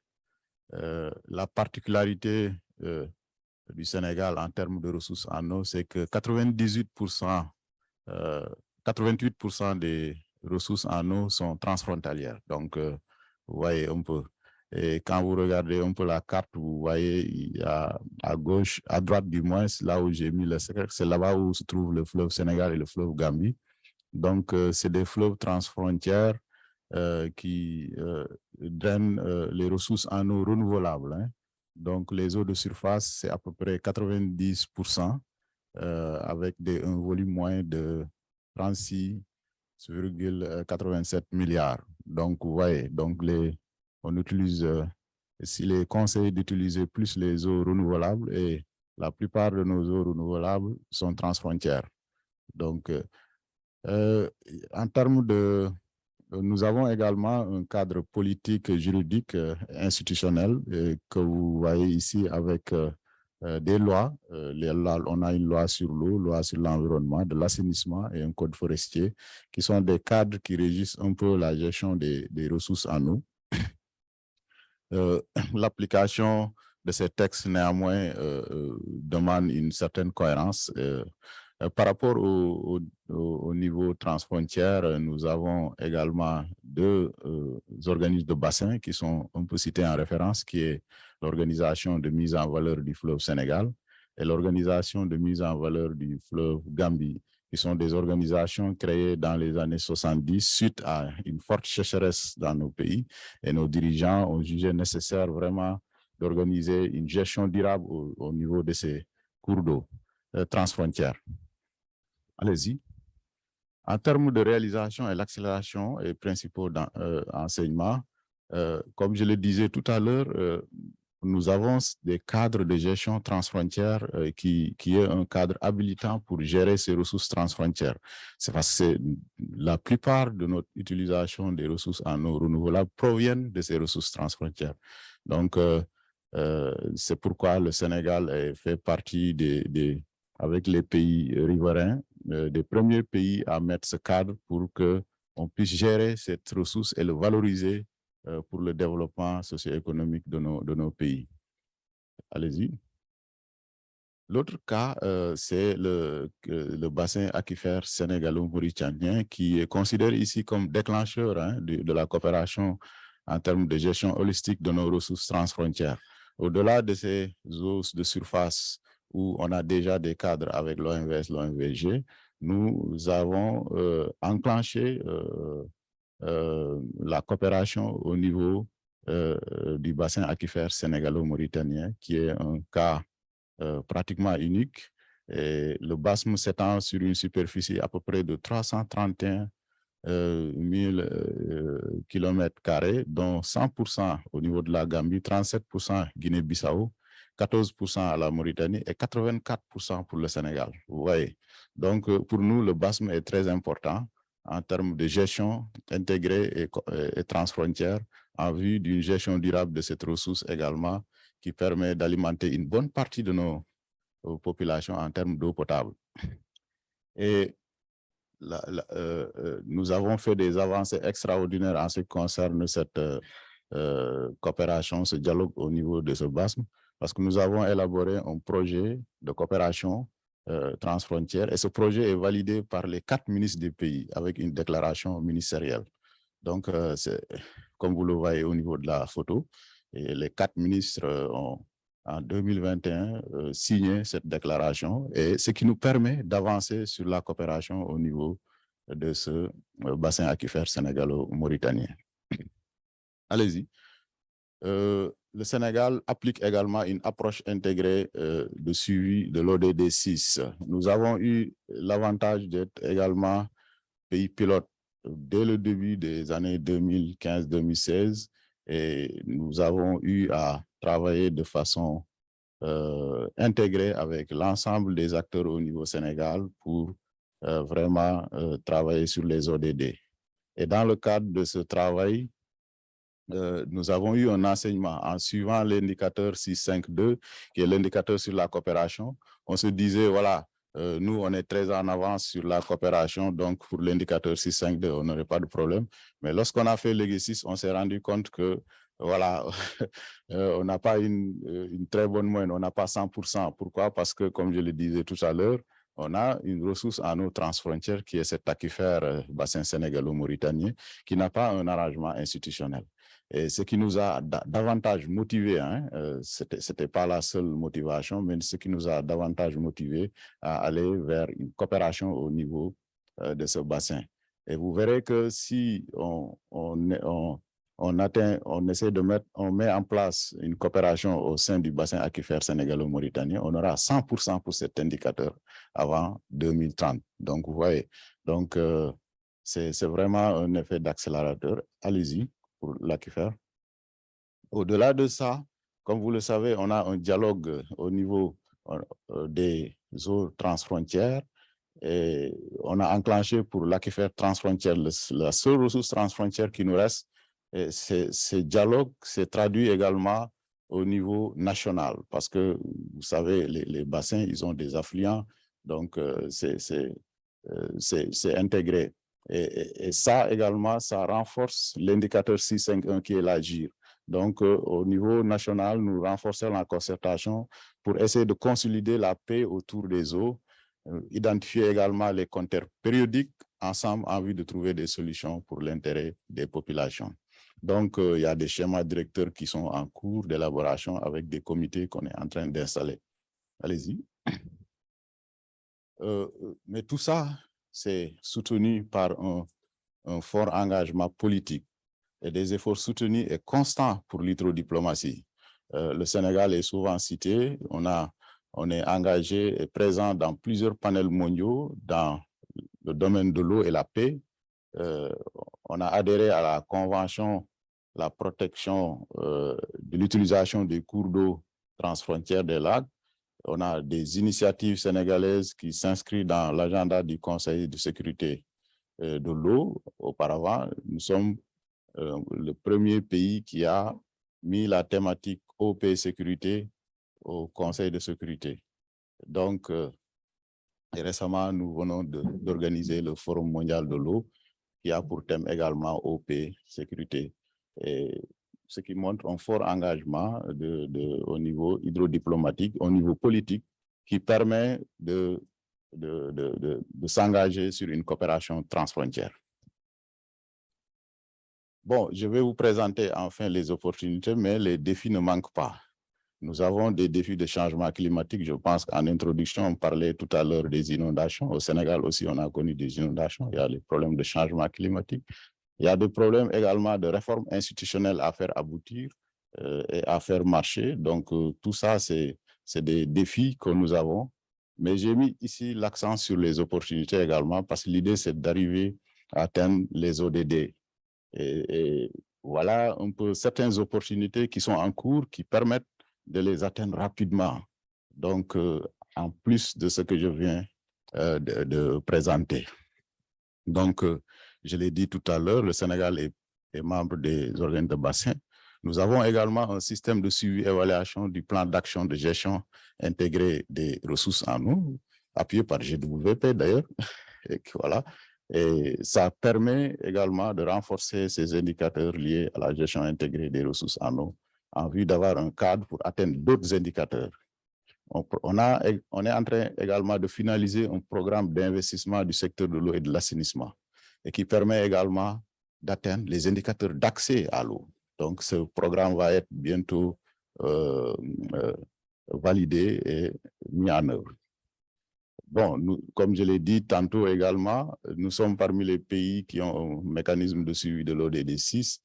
S5: La particularité du Sénégal en termes de ressources en eau, c'est que 88% des ressources en eau sont transfrontalières. Donc, vous voyez un peu. Et quand vous regardez un peu la carte, vous voyez, il y a à gauche, à droite du moins, là où j'ai mis le cercle, c'est là-bas où se trouve le fleuve Sénégal et le fleuve Gambie. Donc, c'est des fleuves transfrontières qui drainent les ressources en eau renouvelables. Hein. Donc, les eaux de surface, c'est à peu près 90% avec un volume moyen de 36,87 milliards. Donc, vous voyez, donc on utilise, s'il est conseillé d'utiliser plus les eaux renouvelables et la plupart de nos eaux renouvelables sont transfrontières. Donc, en termes de... Nous avons également un cadre politique, juridique, institutionnel que vous voyez ici avec des lois. On a une loi sur l'eau, loi sur l'environnement, de l'assainissement et un code forestier qui sont des cadres qui régissent un peu la gestion des ressources en eau. L'application de ces textes, néanmoins, demande une certaine cohérence. Par rapport au niveau transfrontière, nous avons également deux organismes de bassin qui sont un peu cités en référence, qui est l'organisation de mise en valeur du fleuve Sénégal et l'organisation de mise en valeur du fleuve Gambie, qui sont des organisations créées dans les années 70 suite à une forte sécheresse dans nos pays. Et nos dirigeants ont jugé nécessaire vraiment d'organiser une gestion durable au niveau de ces cours d'eau transfrontières. Allez-y. En termes de réalisation et l'accélération et principaux enseignements, comme je le disais tout à l'heure, nous avons des cadres de gestion transfrontière qui est un cadre habilitant pour gérer ces ressources transfrontières. C'est parce que la plupart de notre utilisation des ressources en eau renouvelables proviennent de ces ressources transfrontières. Donc, c'est pourquoi le Sénégal fait partie avec les pays riverains, des premiers pays à mettre ce cadre pour que on puisse gérer cette ressource et le valoriser pour le développement socio-économique de nos pays. Allez-y. L'autre cas, c'est le bassin aquifère sénégalo-mauritanien qui est considéré ici comme déclencheur de la coopération en termes de gestion holistique de nos ressources transfrontières. Au-delà de ces eaux de surface où on a déjà des cadres avec l'OMVS, l'OMVG, nous avons enclenché la coopération au niveau du bassin aquifère sénégalo-mauritanien, qui est un cas pratiquement unique. Et le bassin s'étend sur une superficie à peu près de 331 000 km², dont 100% au niveau de la Gambie, 37% Guinée-Bissau, 14% à la Mauritanie et 84% pour le Sénégal. Vous voyez. Donc, pour nous, le bassin est très important en termes de gestion intégrée et transfrontière en vue d'une gestion durable de cette ressource également qui permet d'alimenter une bonne partie de nos populations en termes d'eau potable. Et nous avons fait des avancées extraordinaires en ce qui concerne cette coopération, ce dialogue au niveau de ce bassin, parce que nous avons élaboré un projet de coopération transfrontière et ce projet est validé par les 4 ministres des pays avec une déclaration ministérielle. Donc, comme vous le voyez au niveau de la photo, et les 4 ministres ont en 2021 signé cette déclaration et ce qui nous permet d'avancer sur la coopération au niveau de ce bassin aquifère sénégalo-mauritanien. Allez-y. Le Sénégal applique également une approche intégrée de suivi de l'ODD 6. Nous avons eu l'avantage d'être également pays pilote dès le début des années 2015-2016 et nous avons eu à travailler de façon intégrée avec l'ensemble des acteurs au niveau Sénégal pour vraiment travailler sur les ODD. Et dans le cadre de ce travail, nous avons eu un enseignement en suivant l'indicateur 652, qui est l'indicateur sur la coopération. On se disait, voilà, nous, on est très en avance sur la coopération, donc pour l'indicateur 652, on n'aurait pas de problème. Mais lorsqu'on a fait l'exercice, on s'est rendu compte que, voilà, on n'a pas une très bonne moyenne, on n'a pas 100%. Pourquoi? Parce que, comme je le disais tout à l'heure, on a une ressource en eau transfrontière qui est cet aquifère bassin sénégalo-mauritanien qui n'a pas un arrangement institutionnel. Et ce qui nous a davantage motivé, c'était pas la seule motivation, mais ce qui nous a davantage motivé à aller vers une coopération au niveau de ce bassin. Et vous verrez que si on met en place une coopération au sein du bassin aquifère sénégalo-mauritanien, on aura 100% pour cet indicateur avant 2030. Donc, vous voyez, donc c'est vraiment un effet d'accélérateur. Allez-y pour l'aquifère. Au-delà de ça, comme vous le savez, on a un dialogue au niveau des eaux transfrontières et on a enclenché pour l'aquifère transfrontière la seule ressource transfrontière qui nous reste. Et ce dialogue s'est traduit également au niveau national parce que, vous savez, les bassins, ils ont des affluents, donc c'est intégré. Et ça également, ça renforce l'indicateur 651 qui est l'agir. Donc, au niveau national, nous renforçons la concertation pour essayer de consolider la paix autour des eaux, identifier également les compteurs périodiques ensemble en vue de trouver des solutions pour l'intérêt des populations. Donc, il y a des schémas directeurs qui sont en cours d'élaboration avec des comités qu'on est en train d'installer. Allez-y. Mais tout ça, c'est soutenu par un fort engagement politique et des efforts soutenus et constants pour l'hydrodiplomatie. Le Sénégal est souvent cité, on est engagé et présent dans plusieurs panels mondiaux dans le domaine de l'eau et la paix. On a adhéré à la Convention la protection de l'utilisation des cours d'eau transfrontières des lacs. On a des initiatives sénégalaises qui s'inscrivent dans l'agenda du Conseil de sécurité de l'eau. Auparavant, nous sommes le premier pays qui a mis la thématique eau, paix et sécurité au Conseil de sécurité. Donc, et récemment, nous venons d'organiser le Forum mondial de l'eau qui a pour thème également eau, paix, sécurité, et ce qui montre un fort engagement au niveau hydrodiplomatique, au niveau politique, qui permet de s'engager sur une coopération transfrontière. Bon, je vais vous présenter enfin les opportunités, mais les défis ne manquent pas. Nous avons des défis de changement climatique. Je pense qu'en introduction, on parlait tout à l'heure des inondations. Au Sénégal aussi, on a connu des inondations. Il y a les problèmes de changement climatique. Il y a des problèmes également de réforme institutionnelle à faire aboutir et à faire marcher. Donc, tout ça, c'est des défis que nous avons. Mais j'ai mis ici l'accent sur les opportunités également, parce que l'idée, c'est d'arriver à atteindre les ODD. Et voilà un peu certaines opportunités qui sont en cours, qui permettent de les atteindre rapidement. Donc, en plus de ce que je viens de présenter. Donc, je l'ai dit tout à l'heure, le Sénégal est membre des organes de bassin. Nous avons également un système de suivi-évaluation du plan d'action de gestion intégré des ressources en eau, appuyé par GWP d'ailleurs. Voilà. Et ça permet également de renforcer ces indicateurs liés à la gestion intégrée des ressources en eau, en vue d'avoir un cadre pour atteindre d'autres indicateurs. On est en train également de finaliser un programme d'investissement du secteur de l'eau et de l'assainissement, et qui permet également d'atteindre les indicateurs d'accès à l'eau. Donc, ce programme va être bientôt validé et mis en œuvre. Bon, comme je l'ai dit tantôt également, nous sommes parmi les pays qui ont un mécanisme de suivi de l'ODD 6.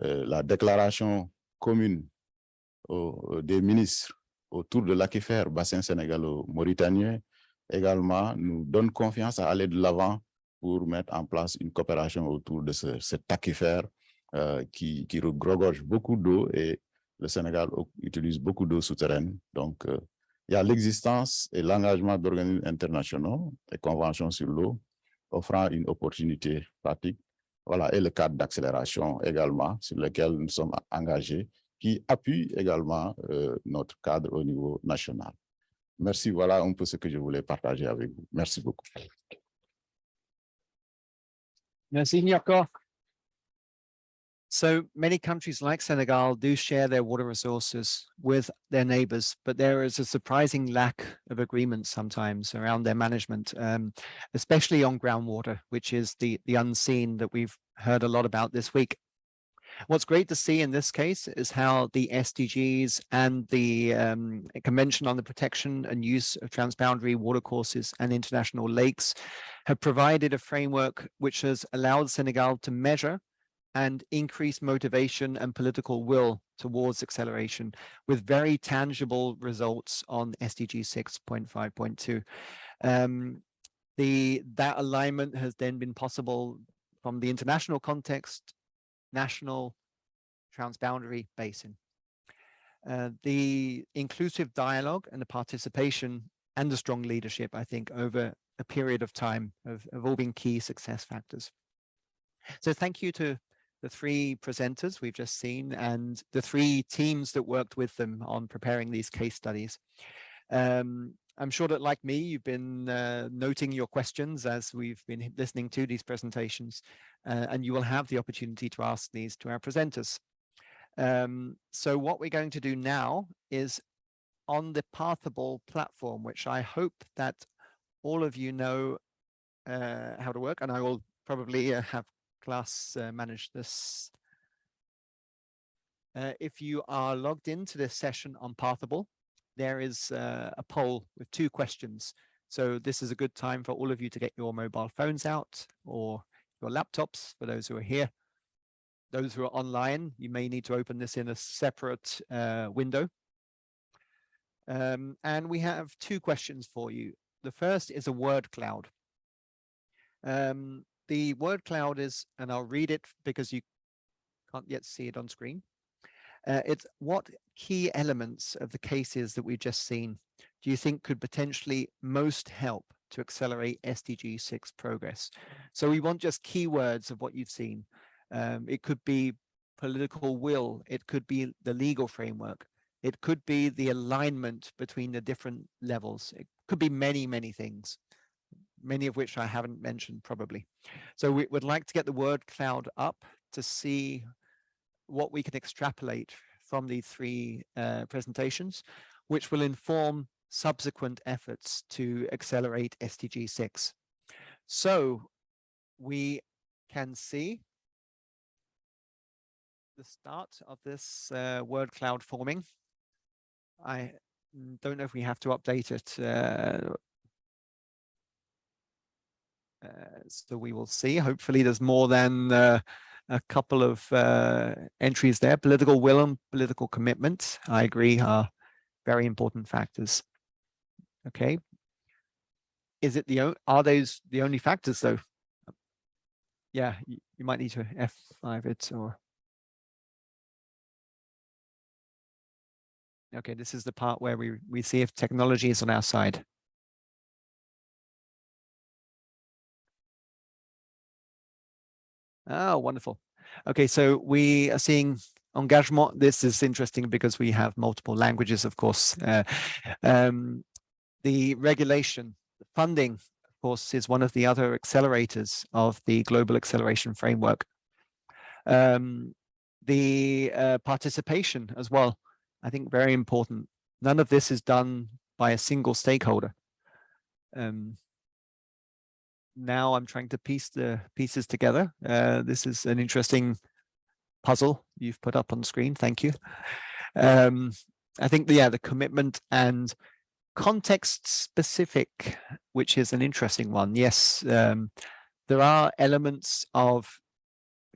S5: La déclaration commune des ministres autour de l'aquifère bassin sénégalo-mauritanien également nous donne confiance à aller de l'avant pour mettre en place une coopération autour de cet aquifère qui regorge beaucoup d'eau, et le Sénégal utilise beaucoup d'eau souterraine. Donc, il y a l'existence et l'engagement d'organismes internationaux et conventions sur l'eau offrant une opportunité pratique. Voilà, et le cadre d'accélération également sur lequel nous sommes engagés, qui appuie également notre cadre au niveau national. Merci, voilà un peu ce que je voulais partager avec vous. Merci beaucoup.
S1: Merci, Nyoko. So many countries like Senegal do share their water resources with their neighbors, but there is a surprising lack of agreement sometimes around their management, especially on groundwater, which is the unseen that we've heard a lot about this week. What's great to see in this case is how the SDGs and the Convention on the Protection and Use of Transboundary Watercourses and International Lakes have provided a framework which has allowed Senegal to measure and increase motivation and political will towards acceleration, with very tangible results on SDG 6.5.2. That alignment has then been possible from the international context, national, transboundary basin. The inclusive dialogue and the participation and the strong leadership, I think, over a period of time have all been key success factors. So thank you to the three presenters we've just seen and the three teams that worked with them on preparing these case studies. I'm sure that, like me, you've been noting your questions as we've been listening to these presentations, and you will have the opportunity to ask these to our presenters. So what we're going to do now is on the Pathable platform, which I hope that all of you know how to work, and I will probably have class manage this. If you are logged into this session on Pathable, there is a poll with 2 questions. So this is a good time for all of you to get your mobile phones out or your laptops for those who are here. Those who are online, you may need to open this in a separate window. And we have 2 questions for you. The first is a word cloud. The word cloud is, and I'll read it because you can't yet see it on screen. It's what key elements of the cases that we've just seen do you think could potentially most help to accelerate SDG 6 progress? So we want just keywords of what you've seen. It could be political will. It could be the legal framework. It could be the alignment between the different levels. It could be many, many things. many of which I haven't mentioned probably. So we would like to get the word cloud up to see what we can extrapolate from these three presentations, which will inform subsequent efforts to accelerate SDG 6. So we can see the start of this word cloud forming. I don't know if we have to update it. So we will see. Hopefully there's more than a couple of entries there. Political will and political commitment, I agree, are very important factors. Okay. Are those the only factors though? Yeah, you might need to F5 it or. Okay, this is the part where we see if technology is on our side. Oh, wonderful. Okay, so we are seeing engagement. This is interesting because we have multiple languages, of course. The regulation, the funding, of course, is one of the other accelerators of the global acceleration framework. The participation as well, I think very important. None of this is done by a single stakeholder. Now I'm trying to piece the pieces together. This is an interesting puzzle you've put up on screen. Thank you. I think, the commitment and context specific, which is an interesting one. Yes, there are elements of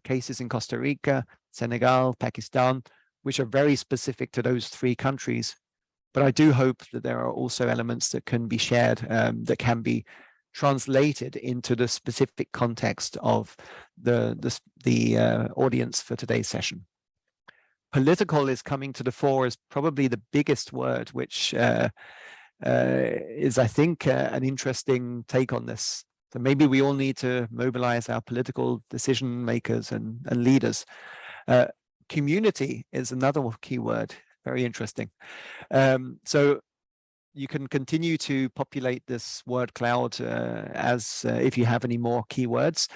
S1: cases in Costa Rica, Senegal, Pakistan, which are very specific to those three countries. But I do hope that there are also elements that can be shared, that can be translated into the specific context of the audience for today's session. Political is coming to the fore as probably the biggest word, which is, I think, an interesting take on this. So maybe we all need to mobilize our political decision makers and leaders. Community is another key word, very interesting. So you can continue to populate this word cloud as if you have any more keywords.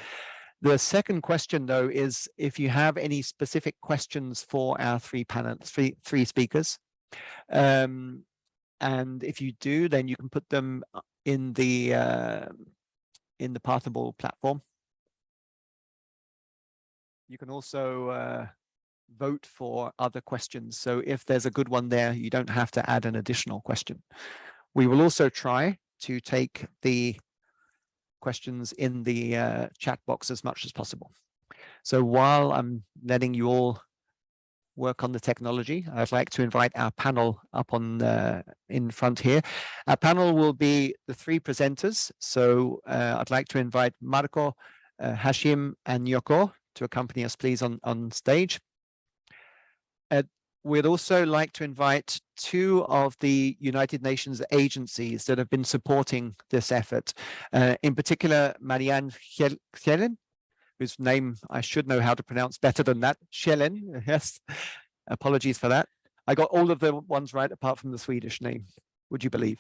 S1: The second question, though, is if you have any specific questions for our three speakers. And if you do, then you can put them in the Pathable platform. You can also vote for other questions. So if there's a good one there, you don't have to add an additional question. We will also try to take the questions in the chat box as much as possible. So while I'm letting you all work on the technology, I'd like to invite our panel up on in front here. Our panel will be the three presenters. So I'd like to invite Marco, Hashim, and Yoko to accompany us, please, on stage. We'd also like to invite two of the United Nations agencies that have been supporting this effort. In particular, Marianne Schellen, whose name I should know how to pronounce better than that. Schellen, yes. Apologies for that. I got all of the ones right apart from the Swedish name, would you believe?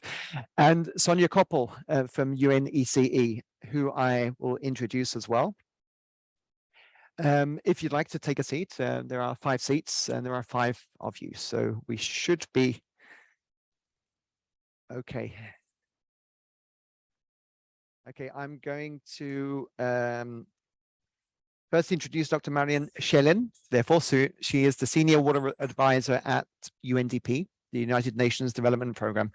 S1: And Sonia Koppel from UNECE, who I will introduce as well. If you'd like to take a seat, there are 5 seats and there are 5 of you, so we should be okay. Okay, I'm going to first introduce Dr. Marianne Schellen. Therefore, she is the Senior Water Advisor at UNDP, the United Nations Development Programme.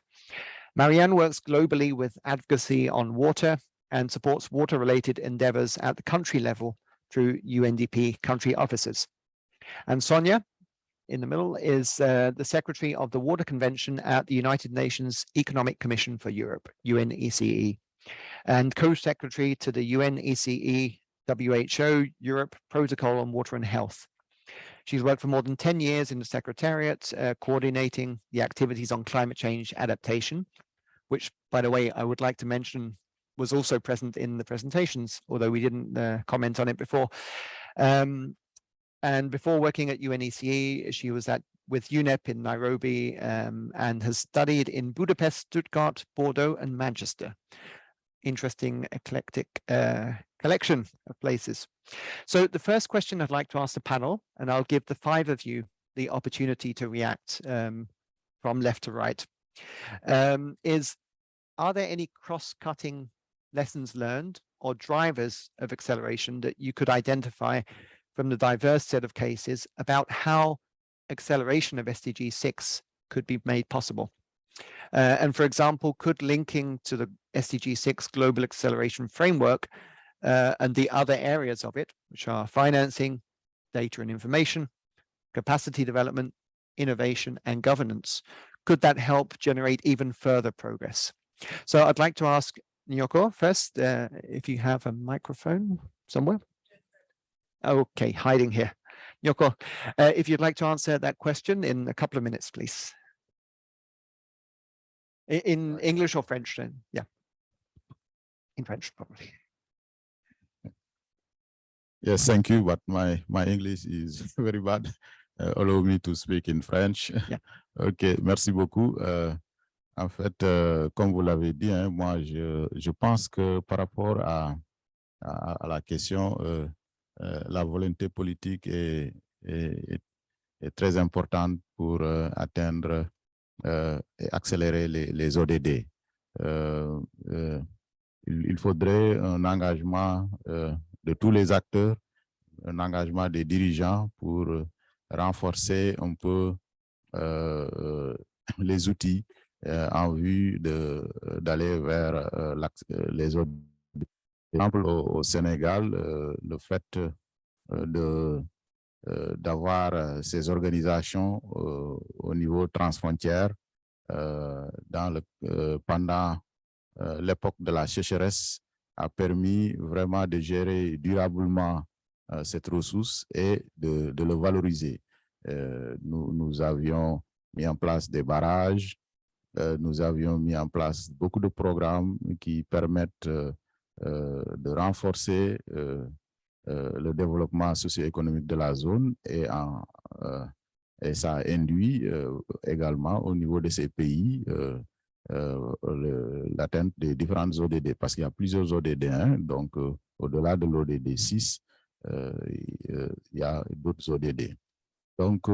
S1: Marianne works globally with advocacy on water and supports water-related endeavours at the country level through UNDP country offices. And Sonia, in the middle, is the Secretary of the Water Convention at the United Nations Economic Commission for Europe, UNECE, and co-secretary to the UNECE WHO Europe Protocol on Water and Health. She's worked for more than 10 years in the Secretariat, coordinating the activities on climate change adaptation, which, by the way, I would like to mention was also present in the presentations, although we didn't comment on it before. And before working at UNECE, she was with UNEP in Nairobi and has studied in Budapest, Stuttgart, Bordeaux, and Manchester. interesting, eclectic collection of places. So the first question I'd like to ask the panel, and I'll give the 5 of you the opportunity to react from left to right, is, are there any cross-cutting lessons learned or drivers of acceleration that you could identify from the diverse set of cases about how acceleration of SDG 6 could be made possible? And for example, could linking to the SDG 6 global acceleration framework and the other areas of it, which are financing, data and information, capacity development, innovation, and governance, could that help generate even further progress? So I'd like to ask Nyoko first, if you have a microphone somewhere. Okay, hiding here. Nyoko, if you'd like to answer that question in a couple of minutes, please. In English or French, then? Yeah. In French, probably.
S5: Yes, thank you, but my English is very bad. Allow me to speak in French.
S1: Yeah.
S5: Ok, merci beaucoup. En fait, comme vous l'avez dit, hein, moi, je pense que par rapport à la question, la volonté politique est très importante pour atteindre et accélérer les ODD. Il faudrait un engagement de tous les acteurs, un engagement des dirigeants pour renforcer un peu les outils en vue d'aller vers les autres. Par exemple, au Sénégal, le fait d'avoir ces organisations au niveau transfrontière pendant l'époque de la sécheresse a permis vraiment de gérer durablement cette ressource et de le valoriser. Nous avions mis en place des barrages, nous avions mis en place beaucoup de programmes qui permettent de renforcer le développement socio-économique de la zone et ça induit également au niveau de ces pays l'atteinte des différentes ODD, parce qu'il y a plusieurs ODD, hein, donc au-delà de l'ODD 6, il y a d'autres ODD. Donc,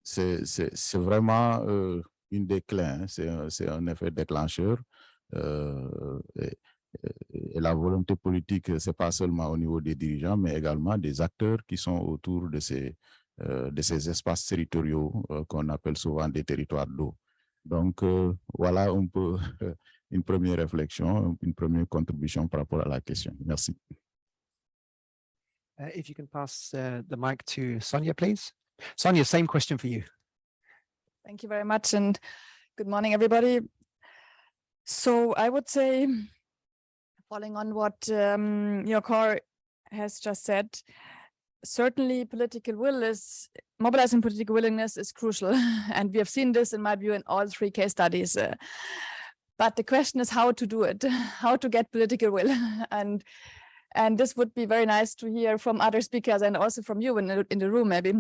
S5: c'est vraiment une des clés, hein, c'est un effet déclencheur. Et la volonté politique, ce n'est pas seulement au niveau des dirigeants, mais également des acteurs qui sont autour de ces espaces territoriaux qu'on appelle souvent des territoires d'eau. Donc, voilà un peu une première réflexion, une première contribution par rapport à la question. Merci.
S1: If you can pass the mic to Sonia, please. Sonia, same question for you.
S6: Thank you very much, and good morning, everybody. So I would say, following on what Nyoko has just said, certainly political will is, mobilizing political willingness is crucial. And we have seen this, in my view, in all 3 case studies. But the question is how to do it, how to get political will. And this would be very nice to hear from other speakers and also from you in the room, maybe.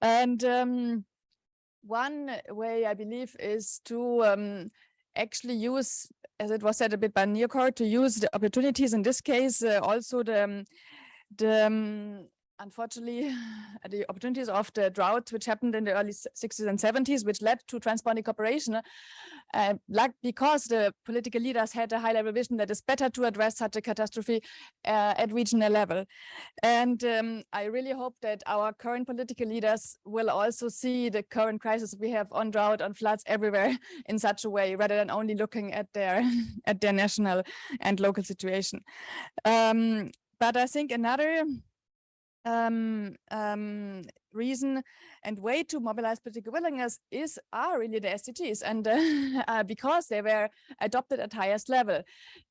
S6: And one way, I believe, is to actually use, as it was said a bit by Nyoko, to use the opportunities, in this case, also unfortunately, the opportunities of the drought, which happened in the early 60s and 70s, which led to transboundary cooperation, because the political leaders had a high-level vision that it's better to address such a catastrophe at regional level. And I really hope that our current political leaders will also see the current crisis we have on drought, on floods everywhere in such a way, rather than only looking at their national and local situation. But I think another reason and way to mobilize political willingness are really the SDGs, and because they were adopted at highest level,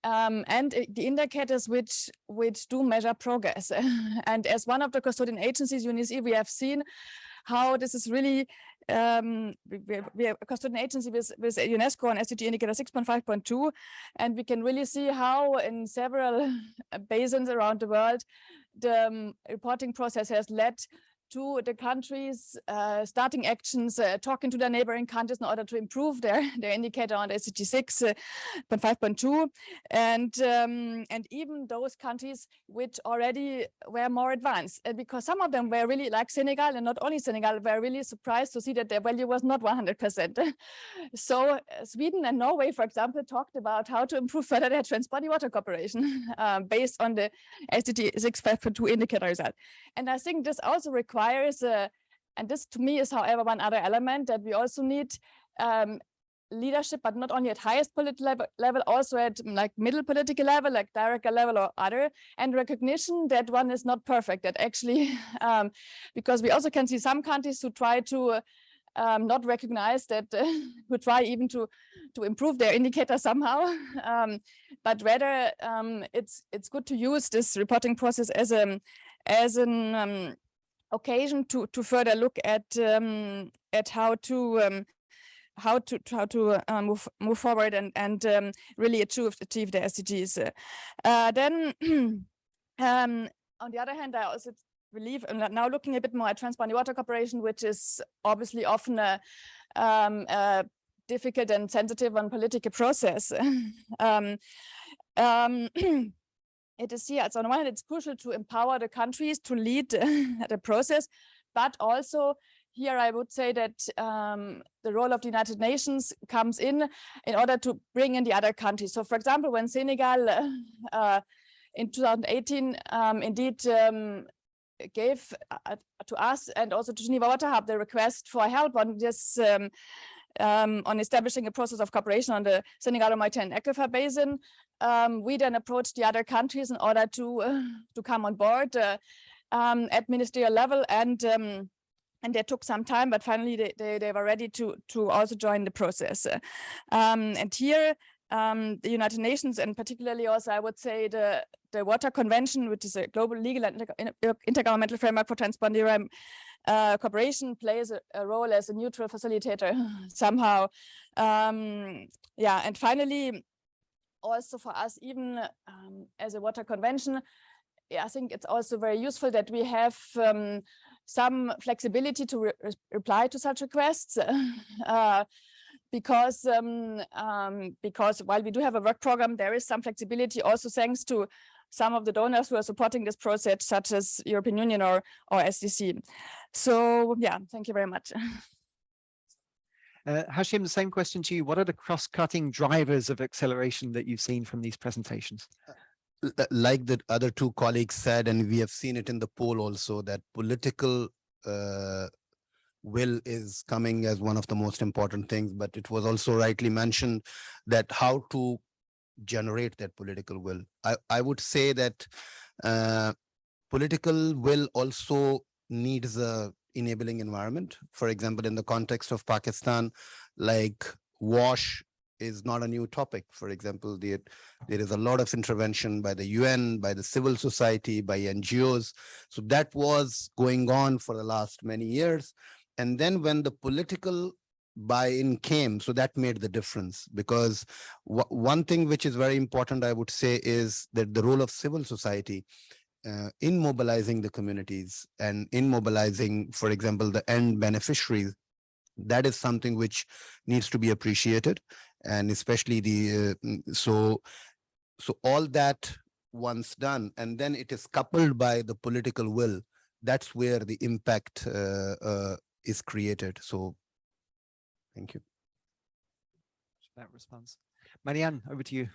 S6: and the indicators which do measure progress. And as one of the custodian agencies, UNCTs, we have seen how this is really we have a custodian agency with UNESCO on SDG indicator 6.5.2, and we can really see how in several basins around the world the reporting process has led to the countries starting actions, talking to their neighboring countries in order to improve their indicator on SDG 6.5.2, and even those countries which already were more advanced, and because some of them were really, like Senegal, and not only Senegal, were really surprised to see that their value was not 100%. So Sweden and Norway, for example, talked about how to improve further their trans-body water cooperation based on the SDG 6.5.2 indicator result. And I think this also requires, and this to me is, however, one other element, that we also need leadership, but not only at highest political level, also at like middle political level, like director level or other, and recognition that one is not perfect, that actually, because we also can see some countries who try to not recognize that, who try even to improve their indicator somehow, but rather it's good to use this reporting process as an occasion to further look at how to move forward and really achieve the SDGs. Then on the other hand, I also believe, now looking a bit more at trans-boundary water cooperation, which is obviously often a difficult and sensitive and political process. It is here, so on the one hand, it's crucial to empower the countries to lead the process, but also here I would say that the role of the United Nations comes in order to bring in the other countries. So for example, when Senegal in 2018 indeed gave to us and also to Geneva Water Hub the request for help on this on establishing a process of cooperation on the Senegal-Mauritanian Aquifer Basin, we then approached the other countries in order to come on board at ministerial level, and they took some time, but finally they were ready to also join the process. And here the United Nations, and particularly also I would say the Water Convention, which is a global legal and intergovernmental framework for trans-boundary cooperation, plays a role as a neutral facilitator somehow. Yeah, and finally, also for us, even as a Water Convention, I think it's also very useful that we have some flexibility to reply to such requests. Because while we do have a work program, there is some flexibility also thanks to some of the donors who are supporting this process, such as European Union or SDC. So yeah, thank you very much.
S1: Hashim, the same question to you. What are the cross-cutting drivers of acceleration that you've seen from these presentations?
S4: Like the other two colleagues said, and we have seen it in the poll also, that political will is coming as one of the most important things, but it was also rightly mentioned that how to generate that political will. I would say that political will also needs a enabling environment. For example, in the context of Pakistan, like WASH is not a new topic. For example, there is a lot of intervention by the UN, by the civil society, by NGOs. So that was going on for the last many years. And then when the political buy-in came, so that made the difference, because one thing which is very important, I would say, is that the role of civil society in mobilizing the communities and in mobilizing, for example, the end beneficiaries, that is something which needs to be appreciated. And especially the, so all that once done, and then it is coupled by the political will, that's where the impact is created. So thank you.
S1: That response. Marianne, over to you.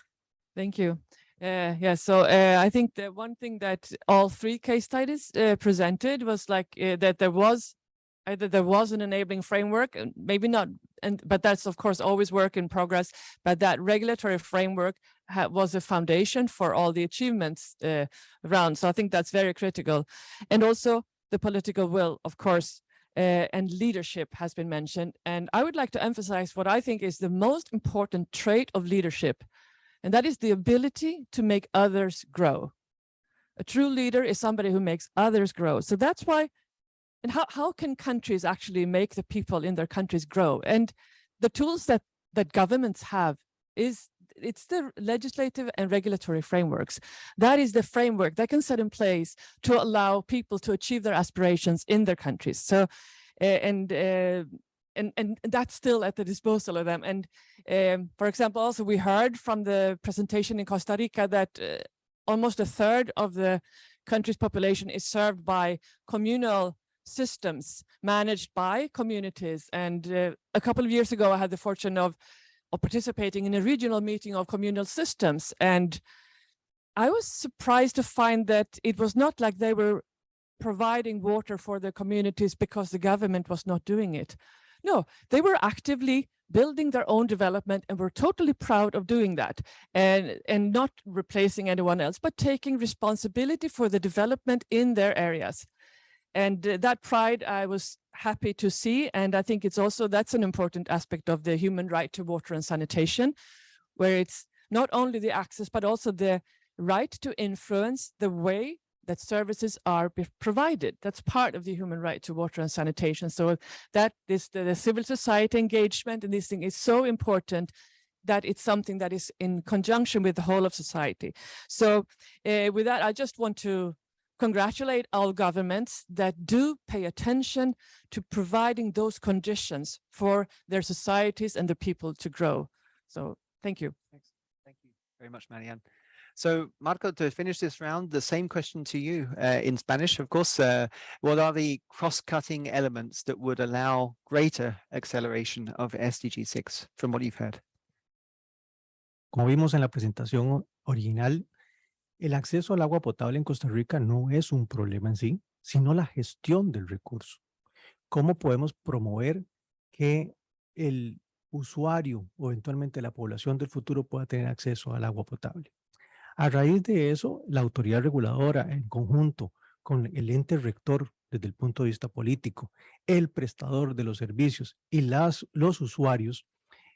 S7: Thank you. Yeah, so I think the one thing that all three case studies presented was like that there was an enabling framework, and maybe not, but that's of course always work in progress, but that regulatory framework was a foundation for all the achievements around. So I think that's very critical. And also the political will, of course, and leadership has been mentioned. And I would like to emphasize what I think is the most important trait of leadership, and that is the ability to make others grow. A true leader is somebody who makes others grow. So that's why, and how can countries actually make the people in their countries grow? And the tools that governments have is it's the legislative and regulatory frameworks. That is the framework that can set in place to allow people to achieve their aspirations in their countries. So, and that's still at the disposal of them. And for example, also we heard from the presentation in Costa Rica that almost a third of the country's population is served by communal systems managed by communities. And a couple of years ago, I had the fortune of participating in a regional meeting of communal systems. And I was surprised to find that it was not like they were providing water for their communities because the government was not doing it. No, they were actively building their own development and were totally proud of doing that, and not replacing anyone else, but taking responsibility for the development in their areas. And that pride I was happy to see. And I think it's also, that's an important aspect of the human right to water and sanitation, where it's not only the access, but also the right to influence the way that services are provided. That's part of the human right to water and sanitation. So that is the civil society engagement, and this thing is so important that it's something that is in conjunction with the whole of society. So with that, I just want to congratulate all governments that do pay attention to providing those conditions for their societies and the people to grow. So thank you.
S1: Thanks. Thank you very much, Marianne. So Marco, to finish this round, the same question to you in Spanish, of course. What are the cross-cutting elements that would allow greater acceleration of SDG 6 from what you've heard?
S3: Como vimos en la presentación original, el acceso al agua potable en Costa Rica no es un problema en sí, sino la gestión del recurso. ¿Cómo podemos promover que el usuario o eventualmente la población del futuro pueda tener acceso al agua potable? A raíz de eso, la autoridad reguladora, en conjunto con el ente rector desde el punto de vista político, el prestador de los servicios y los usuarios,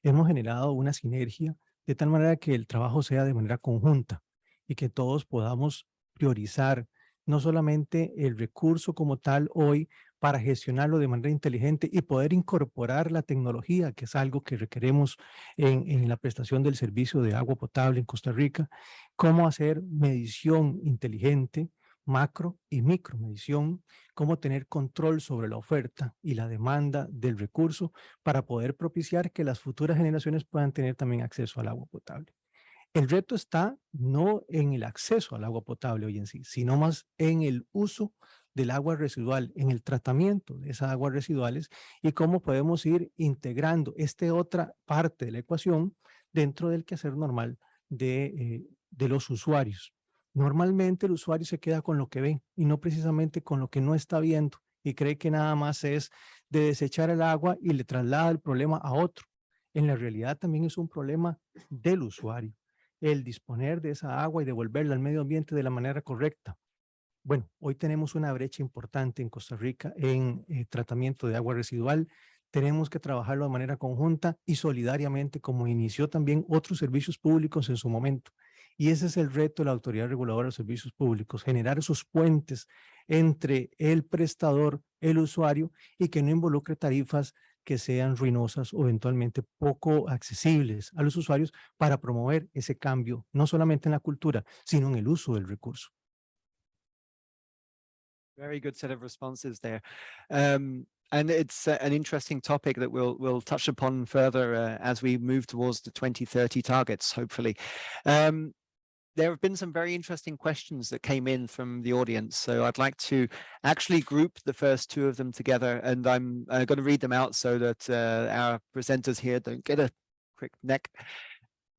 S3: hemos generado una sinergia de tal manera que el trabajo sea de manera conjunta y que todos podamos priorizar no solamente el recurso como tal hoy para gestionarlo de manera inteligente y poder incorporar la tecnología, que es algo que requeremos en la prestación del servicio de agua potable en Costa Rica, cómo hacer medición inteligente, macro y micro medición, cómo tener control sobre la oferta y la demanda del recurso para poder propiciar que las futuras generaciones puedan tener también acceso al agua potable. El reto está no en el acceso al agua potable hoy en sí, sino más en el uso del agua residual, en el tratamiento de esas aguas residuales y cómo podemos ir integrando esta otra parte de la ecuación dentro del quehacer normal de los usuarios. Normalmente el usuario se queda con lo que ve y no precisamente con lo que no está viendo y cree que nada más es de desechar el agua y le traslada el problema a otro. En la realidad también es un problema del usuario, el disponer de esa agua y devolverla al medio ambiente de la manera correcta. Bueno, hoy tenemos una brecha importante en Costa Rica en tratamiento de agua residual. Tenemos que trabajarlo de manera conjunta y solidariamente, como inició también otros servicios públicos en su momento. Y ese es el reto de la Autoridad Reguladora de los Servicios Públicos, generar esos puentes entre el prestador, el usuario, y que no involucre tarifas que sean ruinosas o eventualmente poco accesibles a los usuarios para promover ese cambio, no solamente en la cultura, sino en el uso del recurso.
S1: Very good set of responses there. And it's an interesting topic that we'll touch upon further as we move towards the 2030 targets, hopefully. There have been some very interesting questions that came in from the audience. So I'd like to actually group the first two of them together, and I'm going to read them out so that our presenters here don't get a quick neck.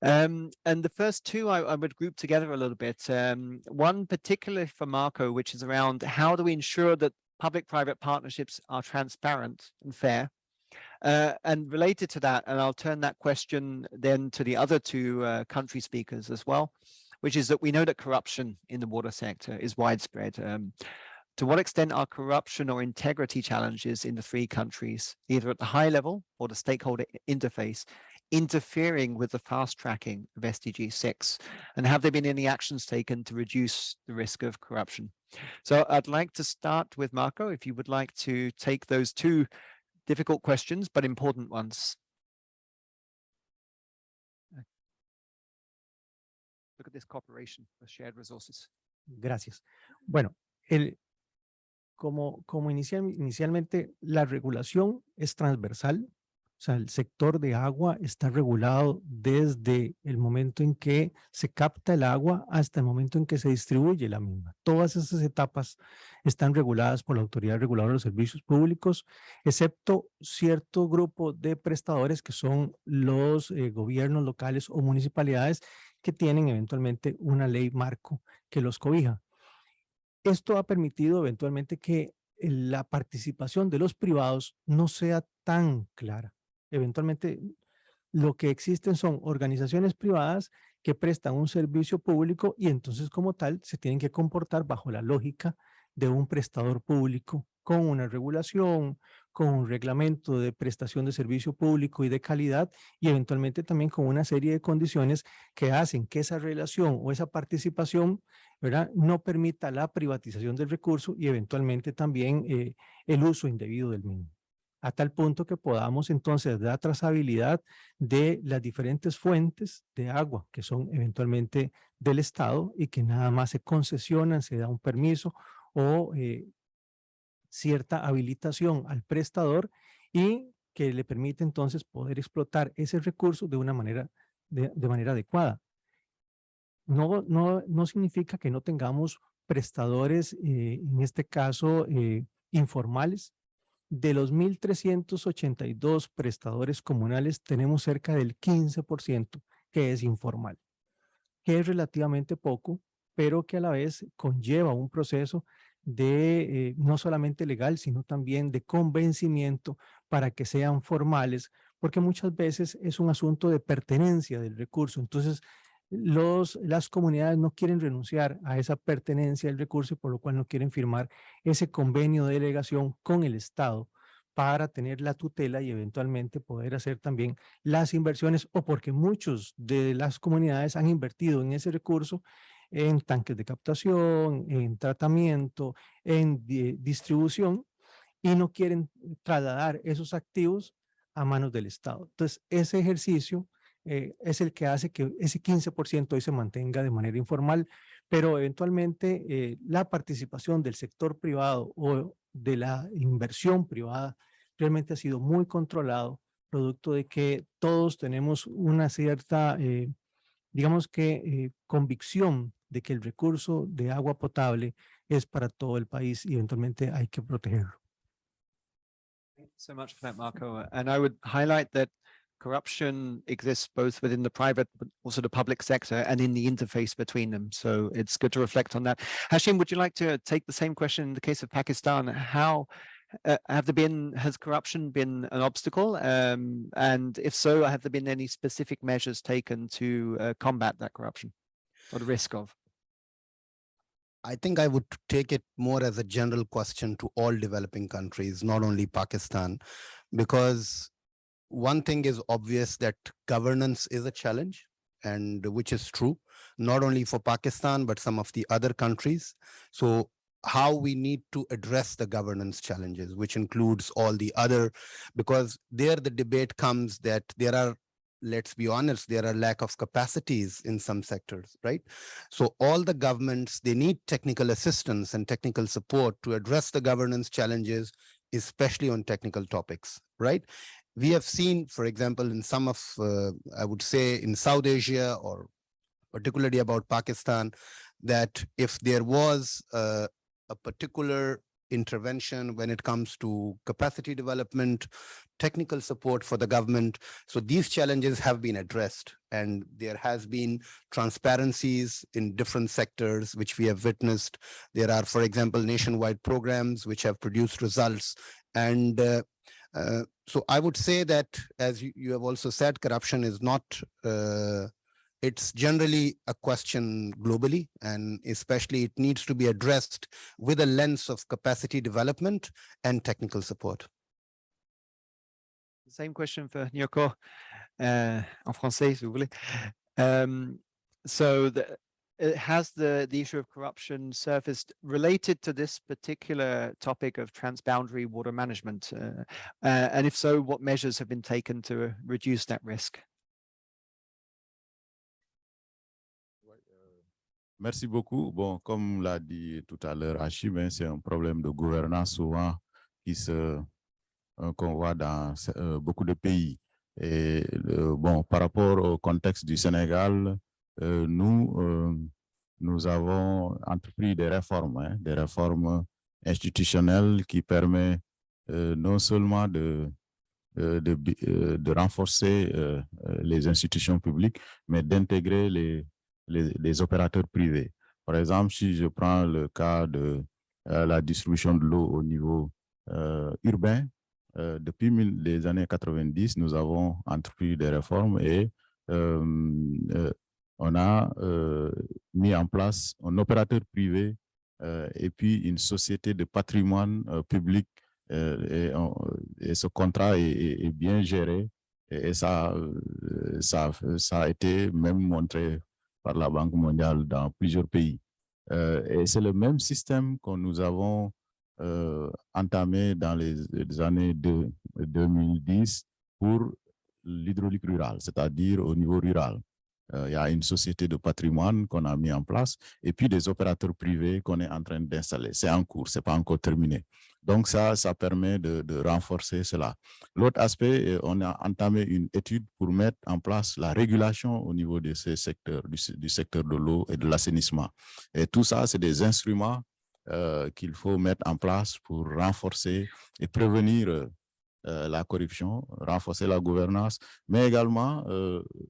S1: And the first two I would group together a little bit. One particularly for Marco, which is around how do we ensure that public-private partnerships are transparent and fair? And related to that, and I'll turn that question then to the other two country speakers as well, which is that we know that corruption in the water sector is widespread. To what extent are corruption or integrity challenges in the three countries, either at the high level or the stakeholder interface, interfering with the fast tracking of SDG 6? And have there been any actions taken to reduce the risk of corruption? So I'd like to start with Marco, if you would like to take those two difficult questions, but important ones. at this cooperation with shared resources?
S3: Gracias. Bueno, como inicialmente la regulación es transversal, o sea, el sector de agua está regulado desde el momento en que se capta el agua hasta el momento en que se distribuye la misma. Todas esas etapas están reguladas por la Autoridad Reguladora de los Servicios Públicos, excepto cierto grupo de prestadores que son los gobiernos locales o municipalidades que tienen eventualmente una ley marco que los cobija. Esto ha permitido eventualmente que la participación de los privados no sea tan clara. Eventualmente lo que existen son organizaciones privadas que prestan un servicio público y entonces como tal se tienen que comportar bajo la lógica de un prestador público con una regulación, con un reglamento de prestación de servicio público y de calidad y eventualmente también con una serie de condiciones que hacen que esa relación o esa participación, ¿verdad?, no permita la privatización del recurso y eventualmente también el uso indebido del mismo. A tal punto que podamos entonces dar trazabilidad de las diferentes fuentes de agua que son eventualmente del Estado y que nada más se concesionan, se da un permiso o cierta habilitación al prestador y que le permite entonces poder explotar ese recurso de una manera, de manera adecuada. No significa que no tengamos prestadores, en este caso informales. De los 1.382 prestadores comunales, tenemos cerca del 15% que es informal, que es relativamente poco, pero que a la vez conlleva un proceso de no solamente legal, sino también de convencimiento para que sean formales, porque muchas veces es un asunto de pertenencia del recurso. Entonces, las comunidades no quieren renunciar a esa pertenencia del recurso y por lo cual no quieren firmar ese convenio de delegación con el Estado para tener la tutela y eventualmente poder hacer también las inversiones o porque muchos de las comunidades han invertido en ese recurso en tanques de captación, en tratamiento, en distribución y no quieren trasladar esos activos a manos del Estado. Entonces, ese ejercicio es el que hace que ese 15% hoy se mantenga de manera informal, pero eventualmente la participación del sector privado o de la inversión privada realmente ha sido muy controlado, producto de que todos tenemos una cierta, digamos que, convicción de que el recurso de agua potable es para todo el país y eventualmente hay que protegerlo.
S1: Thank you so much for that, Marco. And I would highlight that corruption exists both within the private, but also the public sector and in the interface between them. So it's good to reflect on that. Hashim, would you like to take the same question in the case of Pakistan? How has corruption been an obstacle? And if so, have there been any specific measures taken to combat that corruption or the risk of?
S4: I think I would take it more as a general question to all developing countries, not only Pakistan, because one thing is obvious that governance is a challenge, and which is true, not only for Pakistan, but some of the other countries. So how we need to address the governance challenges, which includes all the other, because there the debate comes that there are, let's be honest, there are lack of capacities in some sectors, right? So all the governments, they need technical assistance and technical support to address the governance challenges, especially on technical topics, right? We have seen, for example, in some of, I would say in South Asia or particularly about Pakistan, that if there was a particular intervention when it comes to capacity development, technical support for the government. So these challenges have been addressed, and there has been transparencies in different sectors, which we have witnessed. There are, for example, nationwide programs which have produced results. And so I would say that, as you have also said, corruption is not, it's generally a question globally, and especially it needs to be addressed with a lens of capacity development and technical support.
S1: Same question for Nyoko, en français, si vous voulez. So has the issue of corruption surfaced related to this particular topic of transboundary water management? And if so, what measures have been taken to reduce that risk?
S5: Merci beaucoup. Bon, comme l'a dit tout à l'heure Achim, c'est un problème de gouvernance souvent qu'on voit dans beaucoup de pays. Et bon, par rapport au contexte du Sénégal, nous avons entrepris des réformes institutionnelles qui permettent non seulement de renforcer les institutions publiques, mais d'intégrer les opérateurs privés. Par exemple, si je prends le cas de la distribution de l'eau au niveau urbain, depuis les années 90, nous avons entrepris des réformes et on a mis en place un opérateur privé et puis une société de patrimoine public et ce contrat est bien géré et ça a été même montré par la Banque mondiale dans plusieurs pays. Et c'est le même système que nous avons entamé dans les années 2010 pour l'hydraulique rurale, c'est-à-dire au niveau rural. Il y a une société de patrimoine qu'on a mis en place et puis des opérateurs privés qu'on est en train d'installer. C'est en cours, ce n'est pas encore terminé. Donc ça permet de renforcer cela. L'autre aspect, on a entamé une étude pour mettre en place la régulation au niveau de ces secteurs, du secteur de l'eau et de l'assainissement. Et tout ça, c'est des instruments qu'il faut mettre en place pour renforcer et prévenir la corruption, renforcer la gouvernance, mais également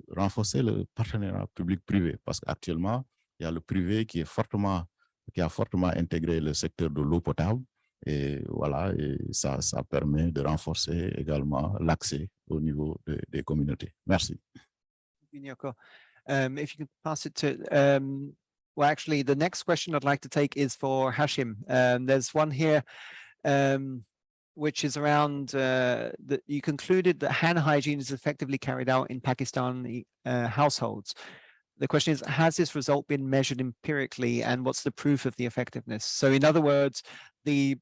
S5: renforcer le partenariat public-privé, parce qu'actuellement, il y a le privé qui a fortement intégré le secteur de l'eau potable, et voilà, et ça permet de renforcer également l'accès au niveau des communautés. Merci.
S1: If you could pass it to, well, actually, the next question I'd like to take is for Hashim. There's one here, which is around that you concluded that hand hygiene is effectively carried out in Pakistani households. The question is, has this result been measured empirically, and what's the proof of the effectiveness? So in other words, the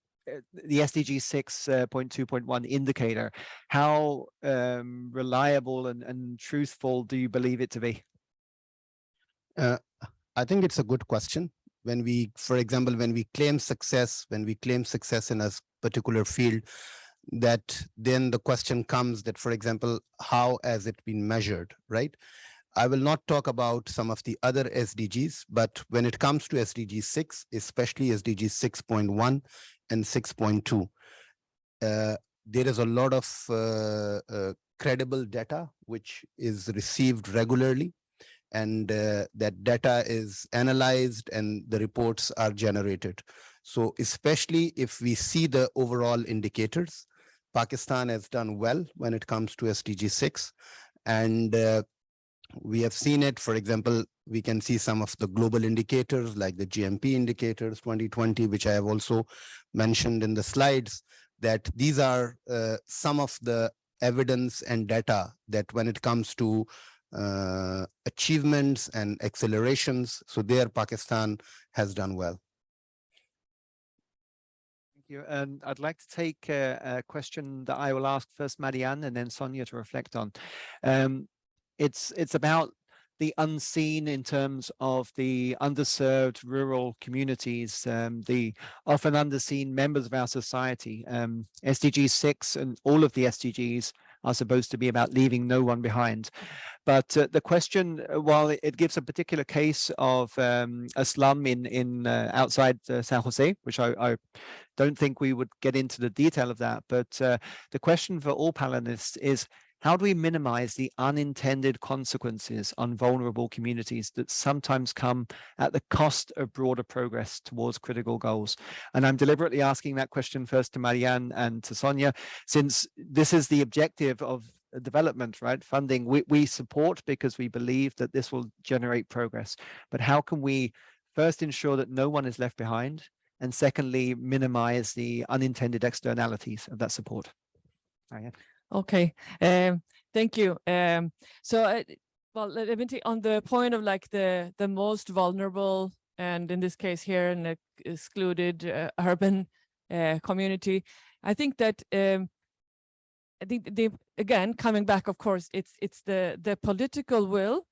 S1: SDG 6.2.1 indicator, how reliable and truthful do you believe it to be?
S4: I think it's a good question. When we, for example, when we claim success in a particular field, that then the question comes that, for example, how has it been measured, right? I will not talk about some of the other SDGs, but when it comes to SDG 6, especially SDG 6.1 and 6.2, there is a lot of credible data which is received regularly, and that data is analyzed and the reports are generated. So especially if we see the overall indicators, Pakistan has done well when it comes to SDG 6. And we have seen it, for example, we can see some of the global indicators like the GMP indicators 2020, which I have also mentioned in the slides, that these are some of the evidence and data that when it comes to achievements and accelerations, so there Pakistan has done well.
S1: Thank you. And I'd like to take a question that I will ask first Marianne and then Sonia to reflect on. It's about the unseen in terms of the underserved rural communities, the often underseen members of our society. SDG 6 and all of the SDGs are supposed to be about leaving no one behind. But the question, while it gives a particular case of a slum in outside San Jose, which I don't think we would get into the detail of that, but the question for all panelists is, how do we minimize the unintended consequences on vulnerable communities that sometimes come at the cost of broader progress towards critical goals? And I'm deliberately asking that question first to Marianne and to Sonia, since this is the objective of development, right? Funding, we support because we believe that this will generate progress. But how can we first ensure that no one is left behind? And secondly, minimize the unintended externalities of that support? Marianne.
S7: Okay, thank you. So, well, let me take on the point of like the most vulnerable, and in this case here, an excluded urban community. I think that I think again coming back, of course, it's the political will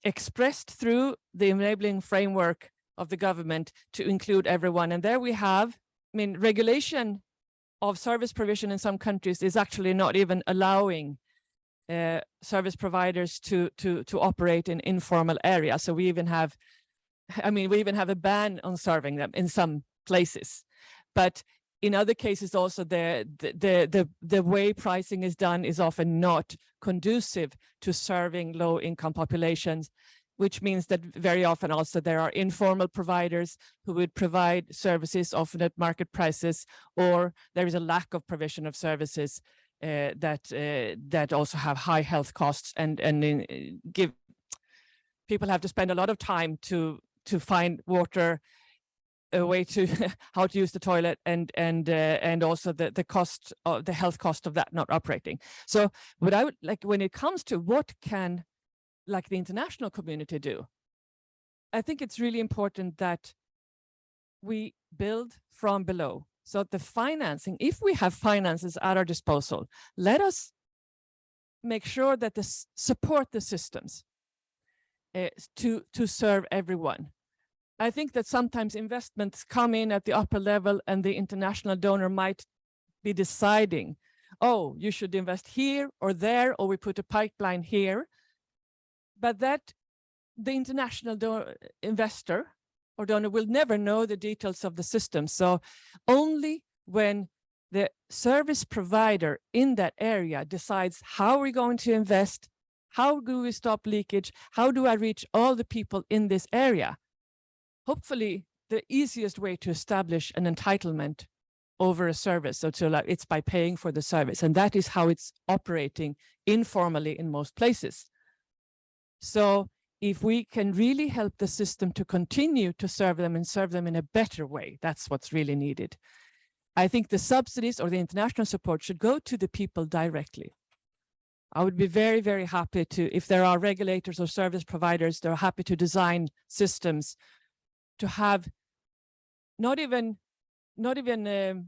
S7: expressed through the enabling framework of the government to include everyone. And there we have, I mean, regulation of service provision in some countries is actually not even allowing service providers to operate in informal areas. So we even have, I mean, we even have a ban on serving them in some places. But in other cases also, the way pricing is done is often not conducive to serving low-income populations, which means that very often also there are informal providers who would provide services often at market prices, or there is a lack of provision of services that also have high health costs and give people have to spend a lot of time to find water, a way to how to use the toilet, and also the cost of the health cost of that not operating. So what I would like, when it comes to what can like the international community do, I think it's really important that we build from below. So the financing, if we have finances at our disposal, let us make sure that this support the systems to serve everyone. I think that sometimes investments come in at the upper level and the international donor might be deciding, oh, you should invest here or there, or we put a pipeline here. But that the international investor or donor will never know the details of the system. So only when the service provider in that area decides how we're going to invest, how do we stop leakage, how do I reach all the people in this area, hopefully the easiest way to establish an entitlement over a service. So it's by paying for the service. And that is how it's operating informally in most places. So if we can really help the system to continue to serve them and serve them in a better way, that's what's really needed. I think the subsidies or the international support should go to the people directly. I would be very, very happy to, if there are regulators or service providers, they're happy to design systems to have not even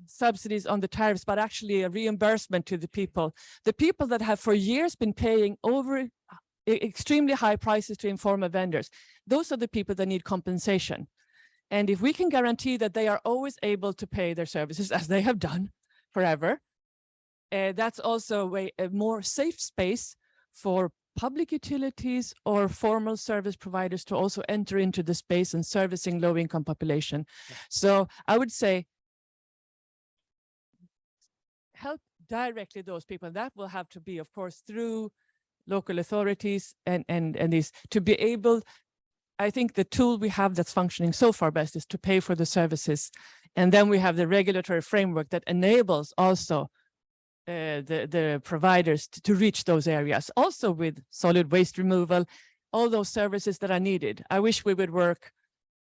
S7: subsidies on the tariffs, but actually a reimbursement to the people that have for years been paying over extremely high prices to informal vendors. Those are the people that need compensation. And if we can guarantee that they are always able to pay their services as they have done forever, that's also a more safe space for public utilities or formal service providers to also enter into the space and servicing low-income population. So I would say help directly those people. That will have to be, of course, through local authorities and these to be able. I think the tool we have that's functioning so far best is to pay for the services. And then we have the regulatory framework that enables also the providers to reach those areas, also with solid waste removal, all those services that are needed. I wish we would work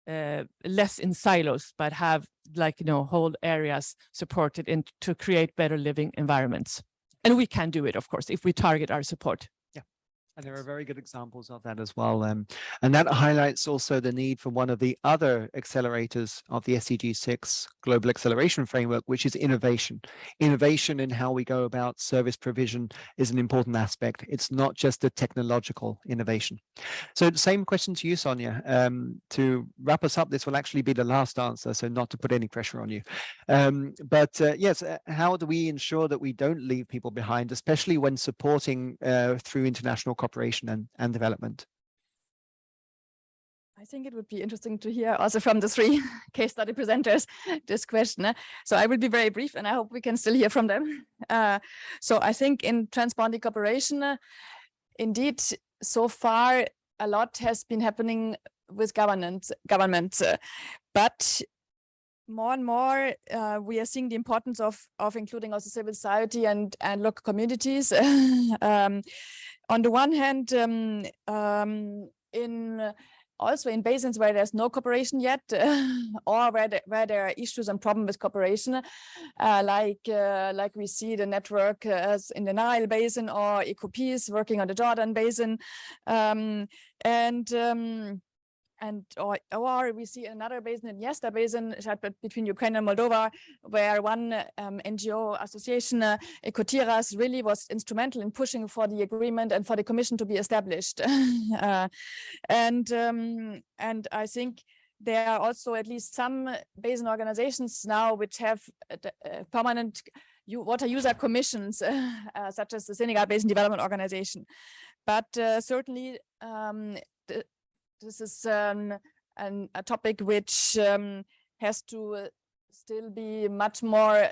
S7: less in silos, but have whole areas supported to create better living environments. And we can do it, of course, if we target our support.
S1: And there are very good examples of that as well. And that highlights also the need for one of the other accelerators of the SDG 6 Global Acceleration Framework, which is innovation. Innovation in how we go about service provision is an important aspect. It's not just a technological innovation. So the same question to you, Sonia. To wrap us up, this will actually be the last answer, so not to put any pressure on you. Yes, how do we ensure that we don't leave people behind, especially when supporting through international cooperation and development?
S6: I think it would be interesting to hear also from the three case study presenters this question. So I will be very brief, and I hope we can still hear from them. So I think in transboundary cooperation, indeed, so far a lot has been happening with governments, but more and more we are seeing the importance of including also civil society and local communities. On the one hand, also in basins where there's no cooperation yet, or where there are issues and problems with cooperation, like we see the network as in the Nile Basin, or EcoPeace working on the Jordan Basin, and or we see another basin in Dniester Basin between Ukraine and Moldova, where one NGO association, Ekotiras, really was instrumental in pushing for the agreement and for the commission to be established. And I think there are also at least some basin organizations now which have permanent water user commissions, such as the Senegal Basin Development Organization. But certainly, this is a topic which has to still be much more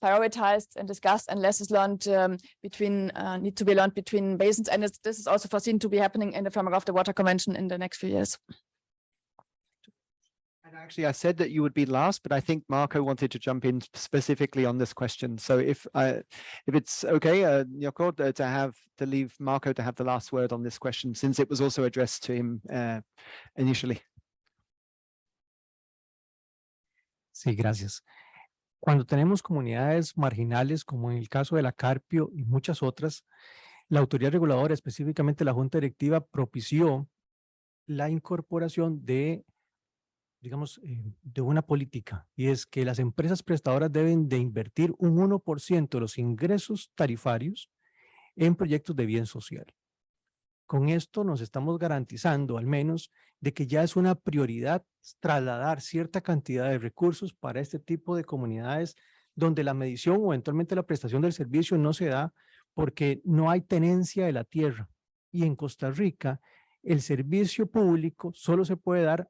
S6: prioritized and discussed, and lessons learned need to be learned between basins. And this is also foreseen to be happening in the framework of the Water Convention in the next few years.
S1: And actually, I said that you would be last, but I think Marco wanted to jump in specifically on this question. So if it's okay, Nyoko, to leave Marco to have the last word on this question, since it was also addressed to him initially.
S3: Sí, gracias. Cuando tenemos comunidades marginales, como en el caso de la Carpio y muchas otras, la autoridad reguladora, específicamente la Junta Directiva, propició la incorporación de, digamos, de una política, y es que las empresas prestadoras deben de invertir un 1% de los ingresos tarifarios en proyectos de bien social. Con esto nos estamos garantizando, al menos, de que ya es una prioridad trasladar cierta cantidad de recursos para este tipo de comunidades donde la medición o eventualmente la prestación del servicio no se da porque no hay tenencia de la tierra. Y en Costa Rica, el servicio público solo se puede dar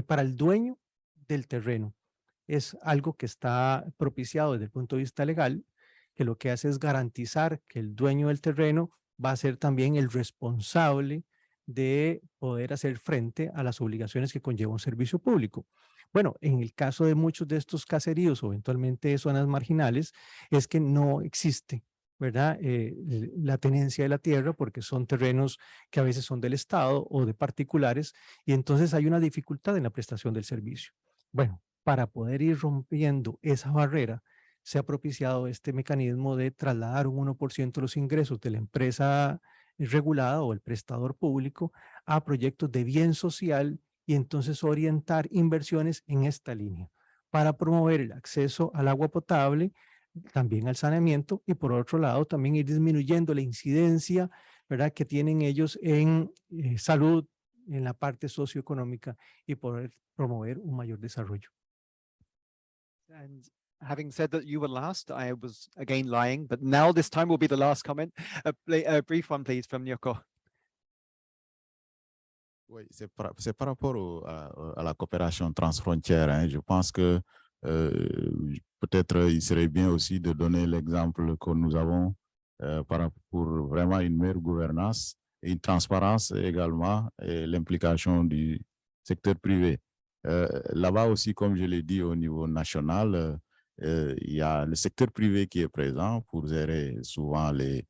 S3: para el dueño del terreno. Es algo que está propiciado desde el punto de vista legal, que lo que hace es garantizar que el dueño del terreno va a ser también el responsable de poder hacer frente a las obligaciones que conlleva un servicio público. Bueno, en el caso de muchos de estos caseríos o eventualmente zonas marginales, es que no existe, ¿verdad? La tenencia de la tierra, porque son terrenos que a veces son del Estado o de particulares, y entonces hay una dificultad en la prestación del servicio. Bueno, para poder ir rompiendo esa barrera, se ha propiciado este mecanismo de trasladar un 1% de los ingresos de la empresa regulada o el prestador público a proyectos de bien social y entonces orientar inversiones en esta línea para promover el acceso al agua potable, también al saneamiento, y por otro lado también ir disminuyendo la incidencia, ¿verdad?, que tienen ellos en salud, en la parte socioeconómica, y poder promover un mayor desarrollo.
S1: And having said that you were last, I was again lying, but now this time will be the last comment. A brief one, please, from Nyoko.
S5: Oui, c'est par rapport à la coopération transfrontière. Hein. Je pense que peut-être il serait bien aussi de donner l'exemple que nous avons pour vraiment une meilleure gouvernance et une transparence également, et l'implication du secteur privé. Là-bas aussi, comme je l'ai dit au niveau national, il y a le secteur privé qui est présent pour gérer souvent les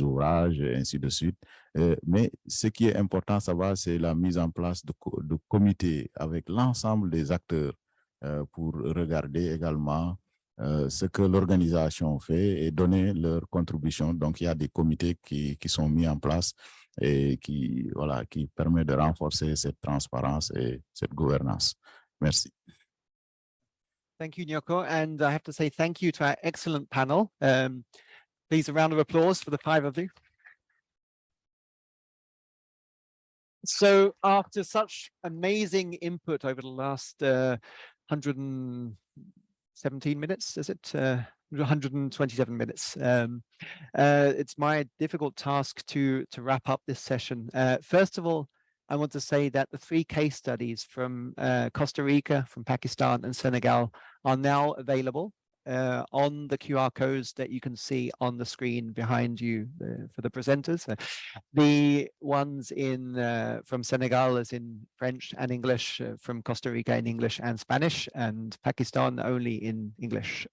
S5: ouvrages et ainsi de suite. Mais ce qui est important à savoir, c'est la mise en place de comités avec l'ensemble des acteurs pour regarder également ce que l'organisation fait et donner leur contribution. Donc, il y a des comités qui sont mis en place et qui permettent de renforcer cette transparence et cette gouvernance. Merci.
S1: Thank you, Nyoko. And I have to say thank you to our excellent panel. Please, a round of applause for the 5 of you. So after such amazing input over the last 117 minutes, is it? 127 minutes. It's my difficult task to wrap up this session. First of all, I want to say that the 3 case studies from Costa Rica, from Pakistan and Senegal are now available on the QR codes that you can see on the screen behind you for the presenters. The ones from Senegal is in French and English, from Costa Rica in English and Spanish, and Pakistan only in English.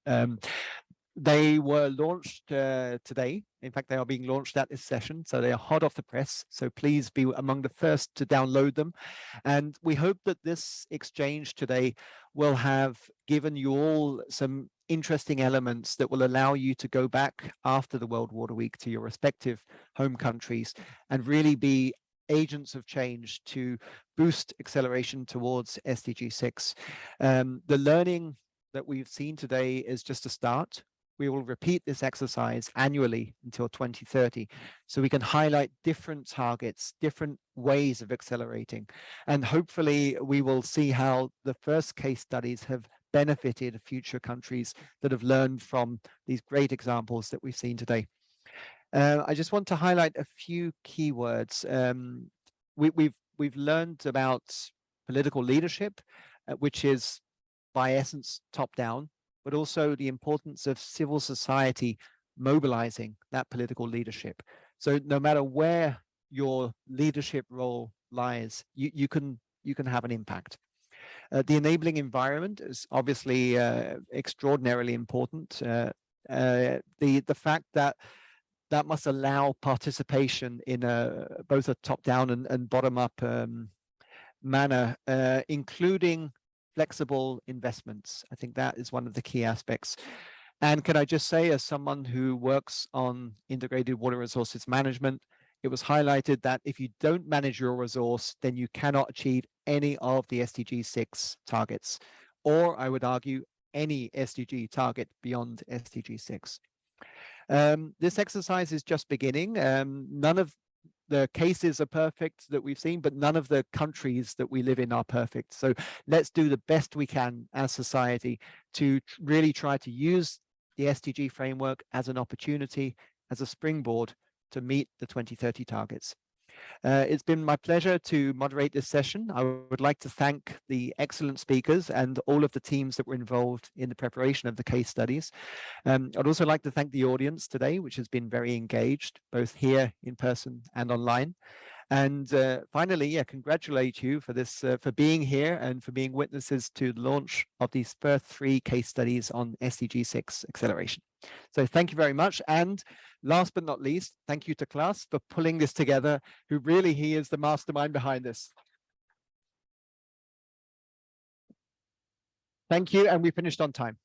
S1: They were launched today. In fact, they are being launched at this session, so they are hot off the press. So please be among the first to download them. And we hope that this exchange today will have given you all some interesting elements that will allow you to go back after the World Water Week to your respective home countries and really be agents of change to boost acceleration towards SDG 6. The learning that we've seen today is just a start. We will repeat this exercise annually until 2030, so we can highlight different targets, different ways of accelerating, and hopefully we will see how the first case studies have benefited future countries that have learned from these great examples that we've seen today. I just want to highlight a few keywords. We've learned about political leadership, which is by essence top-down, but also the importance of civil society mobilizing that political leadership. So no matter where your leadership role lies, you can have an impact. The enabling environment is obviously extraordinarily important. The fact that must allow participation in both a top-down and bottom-up manner, including flexible investments. I think that is one of the key aspects. And can I just say, as someone who works on integrated water resources management, it was highlighted that if you don't manage your resource, then you cannot achieve any of the SDG 6 targets, or I would argue any SDG target beyond SDG 6. This exercise is just beginning. None of the cases are perfect that we've seen, but none of the countries that we live in are perfect. So let's do the best we can as society to really try to use the SDG framework as an opportunity, as a springboard to meet the 2030 targets. It's been my pleasure to moderate this session. I would like to thank the excellent speakers and all of the teams that were involved in the preparation of the case studies. I'd also like to thank the audience today, which has been very engaged, both here in person and online. And finally, congratulate you for this, for being here and for being witnesses to the launch of these first 3 case studies on SDG 6 acceleration. So thank you very much. And last but not least, thank you to Klaus for pulling this together, who really, he is the mastermind behind this. Thank you. And we finished on time.